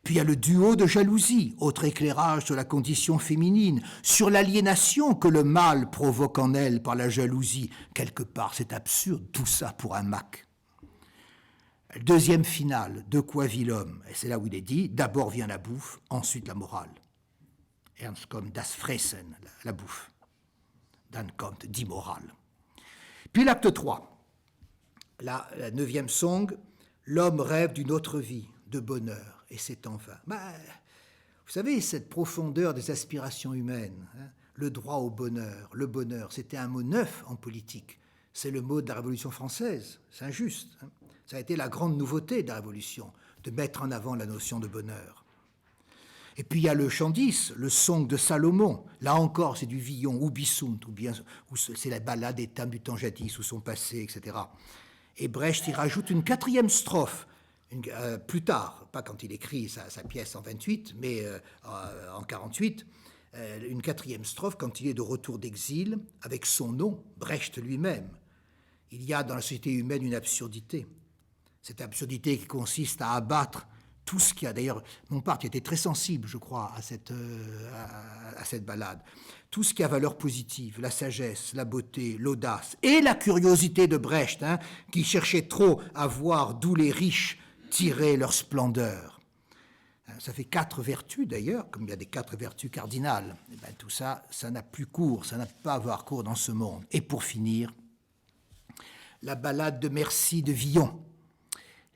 Puis il y a le duo de jalousie, autre éclairage sur la condition féminine, sur l'aliénation que le mal provoque en elle par la jalousie. Quelque part, c'est absurde, tout ça pour un Mac. Deuxième finale, de quoi vit l'homme? Et c'est là où il est dit, d'abord vient la bouffe, ensuite la morale. Ernst comme das Fressen, la bouffe. Dan kommt die Moral. Puis l'acte 3, la 9e song, l'homme rêve d'une autre vie, de bonheur. Et c'est en vain. Vous savez, cette profondeur des aspirations humaines, le droit au bonheur, le bonheur, c'était un mot neuf en politique. C'est le mot de la Révolution française, c'est injuste. Ça a été la grande nouveauté de la Révolution, de mettre en avant la notion de bonheur. Et puis il y a le chant 10, le song de Salomon. Là encore, c'est du Villon, ou Bissunt, ou c'est la ballade des temps du temps jadis, ou son passé, etc. Et Brecht y rajoute une 4e strophe, plus tard, pas quand il écrit sa pièce en 28, mais en 48, une 4e strophe quand il est de retour d'exil, avec son nom, Brecht lui-même. Il y a dans la société humaine une absurdité. Cette absurdité qui consiste à abattre tout ce qui a... D'ailleurs, Montmartre était très sensible, je crois, à cette ballade. Tout ce qui a valeur positive, la sagesse, la beauté, l'audace et la curiosité de Brecht, qui cherchait trop à voir d'où les riches tirer leur splendeur. Ça fait 4 vertus d'ailleurs, comme il y a des 4 vertus cardinales. Et bien, tout ça, ça n'a plus cours, ça n'a pas à avoir cours dans ce monde. Et pour finir, la ballade de Merci de Villon.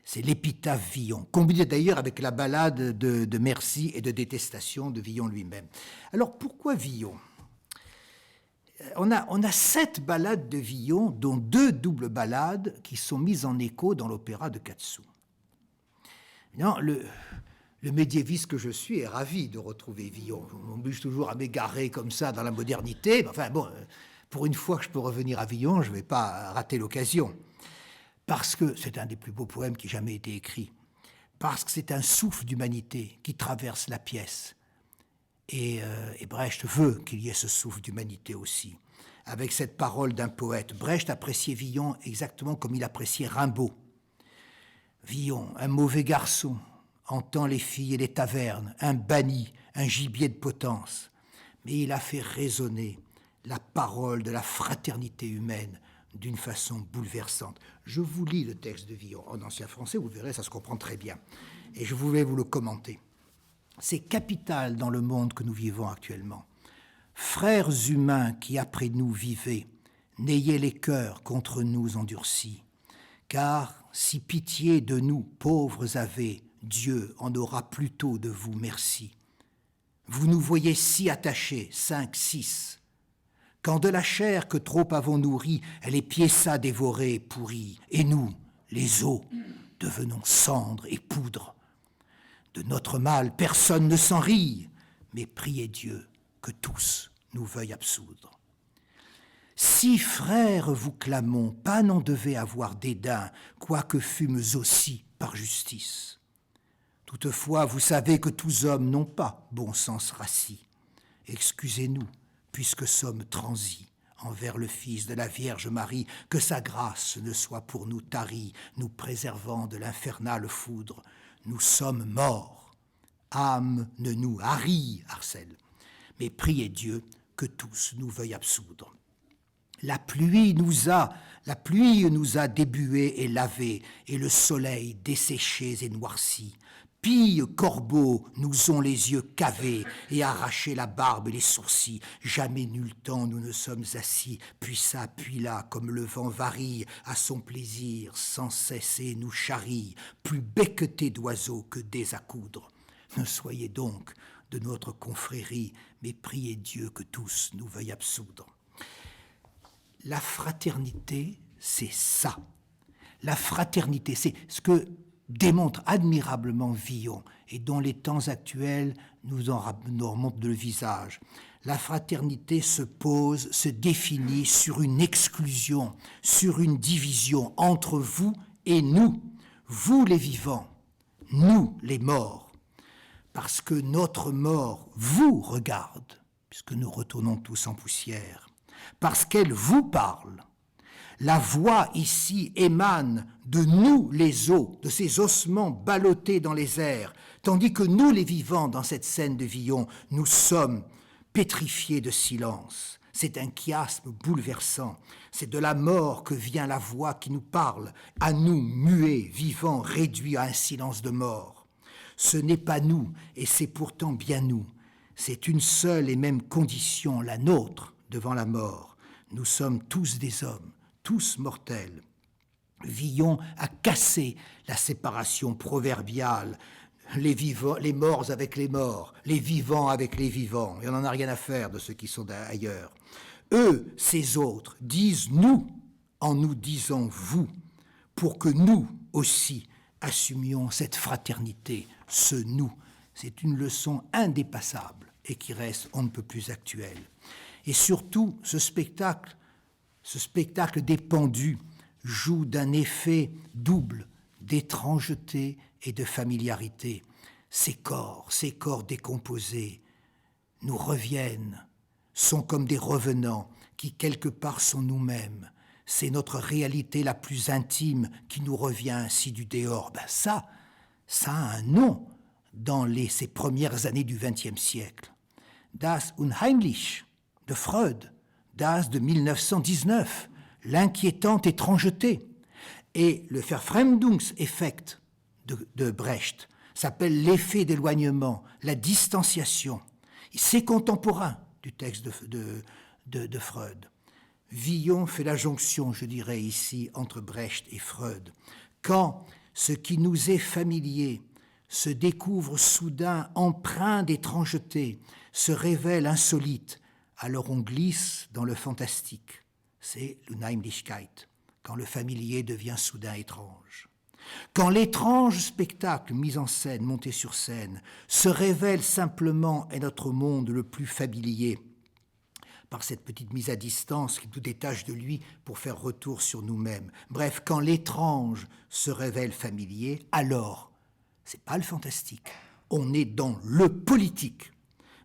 C'est l'épitaphe Villon, combiné d'ailleurs avec la ballade de Merci et de détestation de Villon lui-même. Alors pourquoi Villon ? On a 7 ballades de Villon, dont 2 doubles ballades qui sont mises en écho dans l'opéra de Katsu. Non, le Le médiéviste que je suis est ravi de retrouver Villon. On m'oblige toujours à m'égarer comme ça dans la modernité. Enfin bon, pour une fois que je peux revenir à Villon, je ne vais pas rater l'occasion. Parce que c'est un des plus beaux poèmes qui ait jamais été écrit. Parce que c'est un souffle d'humanité qui traverse la pièce. Et Brecht veut qu'il y ait ce souffle d'humanité aussi. Avec cette parole d'un poète, Brecht appréciait Villon exactement comme il appréciait Rimbaud. Villon, un mauvais garçon, entend les filles et les tavernes, un banni, un gibier de potence. Mais il a fait résonner la parole de la fraternité humaine d'une façon bouleversante. Je vous lis le texte de Villon en ancien français, vous verrez, ça se comprend très bien. Et je voulais vous le commenter. C'est capital dans le monde que nous vivons actuellement. Frères humains qui après nous vivez, n'ayez les cœurs contre nous endurcis. Car si pitié de nous pauvres avez, Dieu en aura plutôt de vous merci. Vous nous voyez si attachés, 5, 6. Quand de la chair que trop avons nourrie, elle est piéça dévorée, pourrie, et nous, les os, devenons cendres et poudre. De notre mal, personne ne s'en rit, mais priez Dieu que tous nous veuillent absoudre. Si, frères, vous clamons, pas n'en devez avoir dédain, quoique fûmes aussi par justice. Toutefois, vous savez que tous hommes n'ont pas bon sens rassis. Excusez-nous, puisque sommes transis envers le Fils de la Vierge Marie, que sa grâce ne soit pour nous tarie, nous préservant de l'infernale foudre. Nous sommes morts. Âme ne nous harcèle, mais priez Dieu que tous nous veuillent absoudre. La pluie nous a débués et lavés, et le soleil desséchés et noircis. Pilles, corbeaux, nous ont les yeux cavés et arraché la barbe et les sourcils. Jamais nul temps nous ne sommes assis, puis ça, puis là, comme le vent varie, à son plaisir, sans cesser nous charrie, plus becquetés d'oiseaux que des à coudre. Ne soyez donc de notre confrérie, mais priez Dieu que tous nous veuillent absoudre. La fraternité, c'est ça. La fraternité, c'est ce que démontre admirablement Villon et dont les temps actuels nous remontent le visage. La fraternité se pose, se définit sur une exclusion, sur une division entre vous et nous, vous les vivants, nous les morts, parce que notre mort vous regarde, puisque nous retournons tous en poussière, parce qu'elle vous parle. La voix ici émane de nous les os, de ces ossements ballottés dans les airs, tandis que nous les vivants dans cette scène de Villon, nous sommes pétrifiés de silence. C'est un chiasme bouleversant, c'est de la mort que vient la voix qui nous parle, à nous muets, vivants, réduits à un silence de mort. Ce n'est pas nous, et c'est pourtant bien nous. C'est une seule et même condition, la nôtre, devant la mort. Nous sommes tous des hommes, tous mortels. Villon a cassé la séparation proverbiale, les morts avec les morts, les vivants avec les vivants. Et on n'en a rien à faire de ceux qui sont ailleurs. Eux, ces autres, disent nous en nous disant vous, pour que nous aussi assumions cette fraternité, ce nous. C'est une leçon indépassable et qui reste on ne peut plus actuelle. Et surtout, ce spectacle des pendus joue d'un effet double d'étrangeté et de familiarité. Ces corps décomposés nous reviennent, sont comme des revenants qui quelque part sont nous-mêmes. C'est notre réalité la plus intime qui nous revient ainsi du dehors. Ça a un nom dans ces premières années du XXe siècle. Das Unheimliche de Freud, Das de 1919, l'inquiétante étrangeté. Et le Verfremdungseffekt de Brecht s'appelle l'effet d'éloignement, la distanciation. C'est contemporain du texte de Freud. Villon fait la jonction, je dirais ici, entre Brecht et Freud. Quand ce qui nous est familier se découvre soudain empreint d'étrangeté, se révèle insolite, alors on glisse dans le fantastique. C'est l'Unheimlichkeit, quand le familier devient soudain étrange. Quand l'étrange spectacle mis en scène, monté sur scène, se révèle simplement à notre monde le plus familier, par cette petite mise à distance qui nous détache de lui pour faire retour sur nous-mêmes. Bref, quand l'étrange se révèle familier, alors, c'est pas le fantastique, on est dans le politique.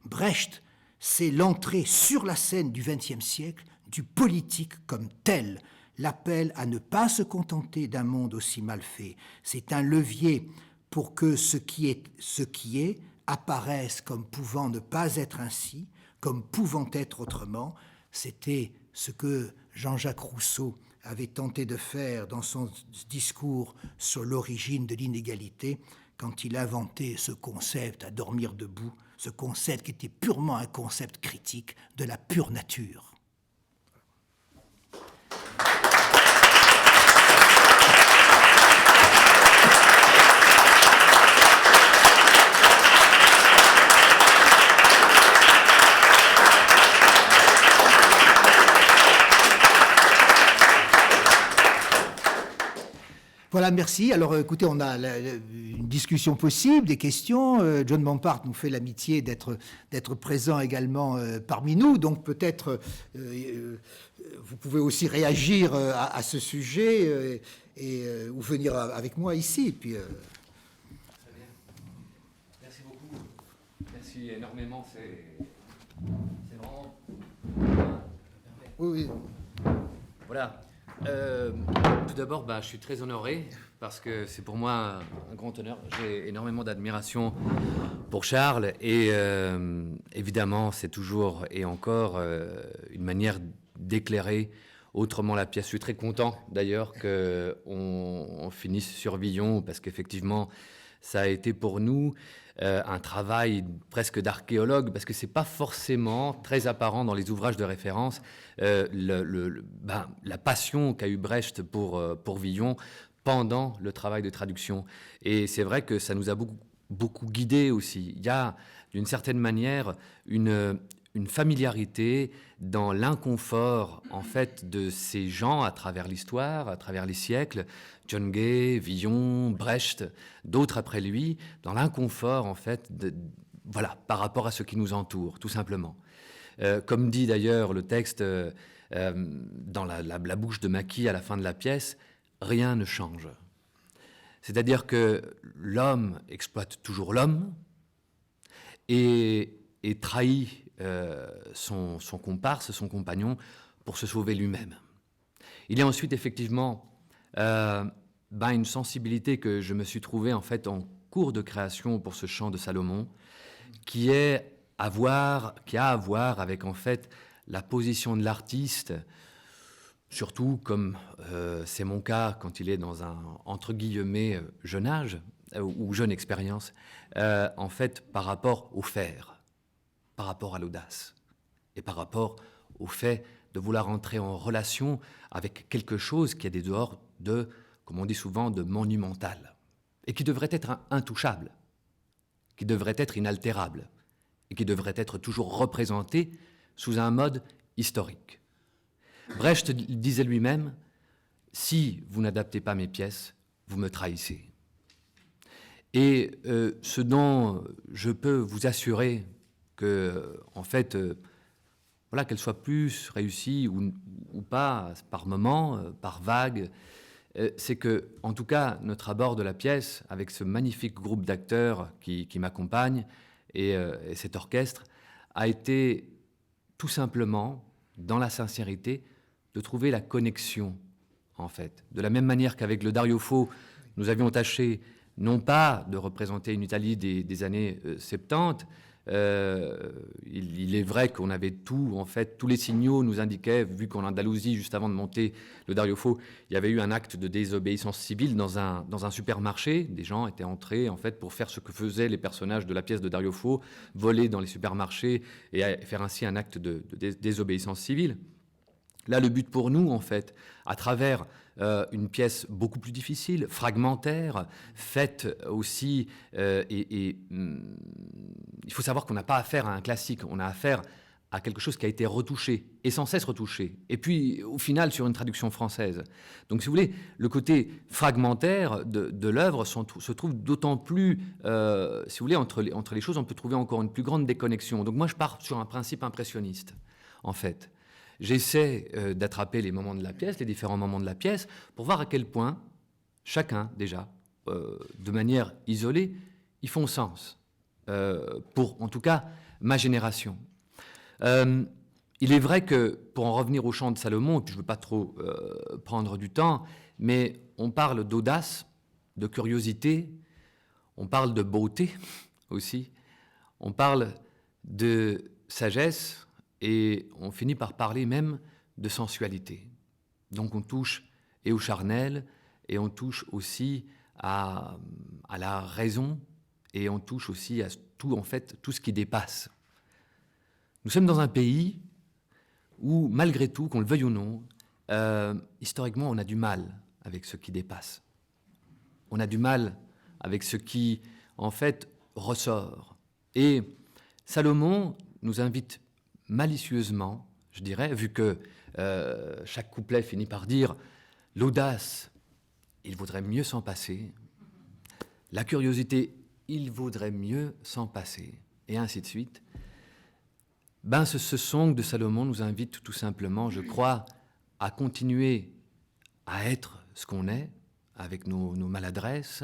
Brecht, c'est l'entrée sur la scène du XXe siècle du politique comme tel, l'appel à ne pas se contenter d'un monde aussi mal fait. C'est un levier pour que ce qui est apparaisse comme pouvant ne pas être ainsi, comme pouvant être autrement. C'était ce que Jean-Jacques Rousseau avait tenté de faire dans son discours sur l'origine de l'inégalité, quand il inventait ce concept à dormir debout, ce concept qui était purement un concept critique de la pure nature. Voilà, merci. Alors, écoutez, on a une discussion possible, des questions. John Bompard nous fait l'amitié d'être présent également parmi nous. Donc, peut-être, vous pouvez aussi réagir à ce sujet ou venir avec moi ici. Puis, Très bien. Merci beaucoup. Merci énormément. C'est vraiment... oui. Voilà. Tout d'abord, je suis très honoré parce que c'est pour moi un grand honneur. J'ai énormément d'admiration pour Charles et évidemment, c'est toujours et encore une manière d'éclairer autrement la pièce. Je suis très content d'ailleurs qu'on finisse sur Villon parce qu'effectivement, ça a été pour nous un travail presque d'archéologue, parce que c'est pas forcément très apparent dans les ouvrages de référence la passion qu'a eu Brecht pour Villon pendant le travail de traduction. Et c'est vrai que ça nous a beaucoup guidés aussi. Il y a d'une certaine manière une familiarité dans l'inconfort en fait de ces gens à travers l'histoire, à travers les siècles, John Gay, Villon, Brecht, d'autres après lui, dans l'inconfort en fait par rapport à ce qui nous entoure, tout simplement. Comme dit d'ailleurs le texte dans la bouche de Mackie à la fin de la pièce, rien ne change. C'est-à-dire que l'homme exploite toujours l'homme et trahit son comparse, son compagnon, pour se sauver lui-même. Il y a ensuite effectivement une sensibilité que je me suis trouvé en fait en cours de création pour ce chant de Salomon, qui a à voir avec en fait la position de l'artiste, surtout comme c'est mon cas quand il est dans un entre guillemets jeune âge ou jeune expérience, en fait par rapport au faire, par rapport à l'audace et par rapport au fait de vouloir entrer en relation avec quelque chose qui a des dehors de, comme on dit souvent, de monumental, et qui devrait être intouchable, qui devrait être inaltérable, et qui devrait être toujours représenté sous un mode historique. Brecht disait lui-même, « Si vous n'adaptez pas mes pièces, vous me trahissez. » Et ce dont je peux vous assurer que, en fait, qu'elle soit plus réussie ou pas, par moment, par vague, c'est que, en tout cas, notre abord de la pièce, avec ce magnifique groupe d'acteurs qui m'accompagne et cet orchestre, a été tout simplement, dans la sincérité, de trouver la connexion, en fait. De la même manière qu'avec le Dario Fo, nous avions tâché non pas de représenter une Italie des années 70, il est vrai qu'on avait tout, en fait, tous les signaux nous indiquaient, vu qu'en Andalousie, juste avant de monter le Dario Fo, il y avait eu un acte de désobéissance civile dans un supermarché. Des gens étaient entrés, en fait, pour faire ce que faisaient les personnages de la pièce de Dario Fo, voler dans les supermarchés et faire ainsi un acte de désobéissance civile. Là, le but pour nous, en fait, à travers une pièce beaucoup plus difficile, fragmentaire, faite aussi, il faut savoir qu'on n'a pas affaire à un classique, on a affaire à quelque chose qui a été retouché, et sans cesse retouché, et puis au final sur une traduction française. Donc si vous voulez, le côté fragmentaire de l'œuvre se trouve d'autant plus, si vous voulez, entre les choses, on peut trouver encore une plus grande déconnexion. Donc moi je pars sur un principe impressionniste, en fait. J'essaie d'attraper les moments de la pièce, les différents moments de la pièce, pour voir à quel point chacun, déjà, de manière isolée, ils font sens, pour en tout cas ma génération. Il est vrai que, pour en revenir au chant de Salomon, et puis je ne veux pas trop prendre du temps, mais on parle d'audace, de curiosité, on parle de beauté aussi, on parle de sagesse, et on finit par parler même de sensualité. Donc on touche et au charnel, et on touche aussi à la raison, et on touche aussi à tout, en fait, tout ce qui dépasse. Nous sommes dans un pays où, malgré tout, qu'on le veuille ou non, historiquement, on a du mal avec ce qui dépasse. On a du mal avec ce qui, en fait, ressort. Et Salomon nous invite malicieusement, je dirais, vu que chaque couplet finit par dire « l'audace, il vaudrait mieux s'en passer », la curiosité, il vaudrait mieux s'en passer, et ainsi de suite. Ben, ce song de Salomon nous invite tout simplement, je crois, à continuer à être ce qu'on est, avec nos maladresses,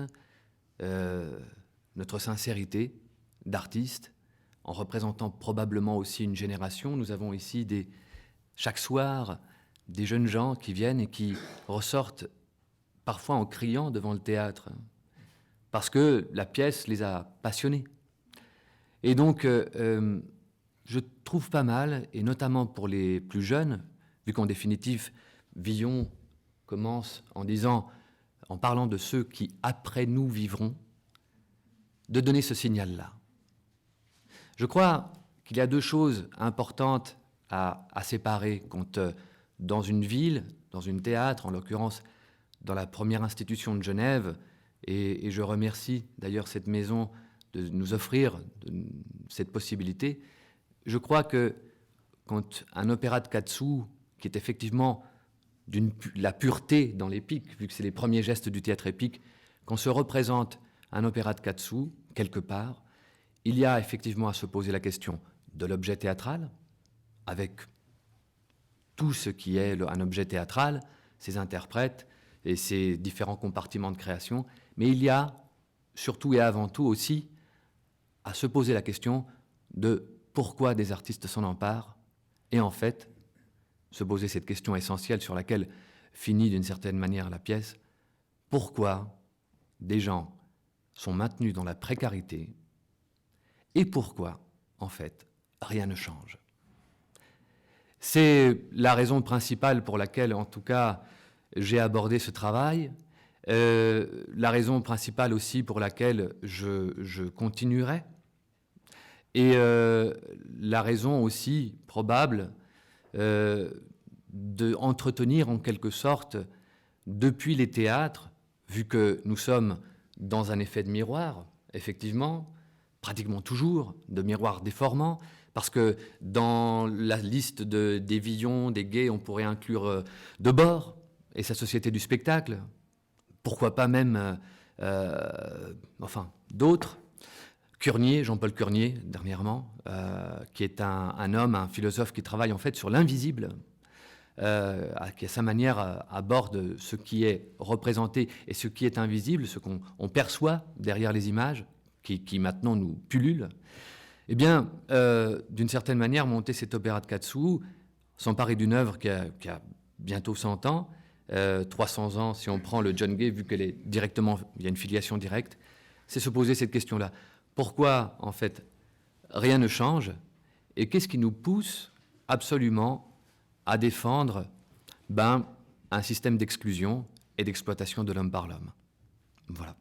notre sincérité d'artiste, en représentant probablement aussi une génération. Nous avons ici chaque soir des jeunes gens qui viennent et qui ressortent parfois en criant devant le théâtre, parce que la pièce les a passionnés. Et donc, je trouve pas mal, et notamment pour les plus jeunes, vu qu'en définitive, Villon commence en parlant de ceux qui, après nous, vivront, de donner ce signal-là. Je crois qu'il y a deux choses importantes à séparer quand, dans une ville, dans un théâtre, en l'occurrence dans la première institution de Genève, et je remercie d'ailleurs cette maison de nous offrir cette possibilité. Je crois que quand un opéra de Katsu, qui est effectivement la pureté dans l'épique, vu que c'est les premiers gestes du théâtre épique, quand se représente un opéra de Katsu, quelque part, il y a effectivement à se poser la question de l'objet théâtral, avec tout ce qui est un objet théâtral, ses interprètes et ses différents compartiments de création, mais il y a surtout et avant tout aussi à se poser la question de pourquoi des artistes s'en emparent, et en fait, se poser cette question essentielle sur laquelle finit d'une certaine manière la pièce, pourquoi des gens sont maintenus dans la précarité, et pourquoi, en fait, rien ne change. C'est la raison principale pour laquelle, en tout cas, j'ai abordé ce travail, la raison principale aussi pour laquelle je continuerai, et la raison aussi probable d'entretenir en quelque sorte, depuis les théâtres, vu que nous sommes dans un effet de miroir, effectivement, pratiquement toujours, de miroir déformant, parce que dans la liste des Villon, des Guet, on pourrait inclure Debord et sa Société du spectacle, pourquoi pas même, d'autres. Curnier, Jean-Paul Curnier, dernièrement, qui est un homme, un philosophe qui travaille en fait sur l'invisible, qui à sa manière aborde ce qui est représenté et ce qui est invisible, ce qu'on perçoit derrière les images, qui maintenant nous pullulent. Eh bien, d'une certaine manière, monter cet opéra de Katsu, s'emparer d'une œuvre qui a bientôt 100 ans, 300 ans si on prend le John Gay, vu qu'elle est directement, il y a une filiation directe, c'est se poser cette question-là. Pourquoi, en fait, rien ne change, et qu'est-ce qui nous pousse absolument à défendre un système d'exclusion et d'exploitation de l'homme par l'homme. Voilà.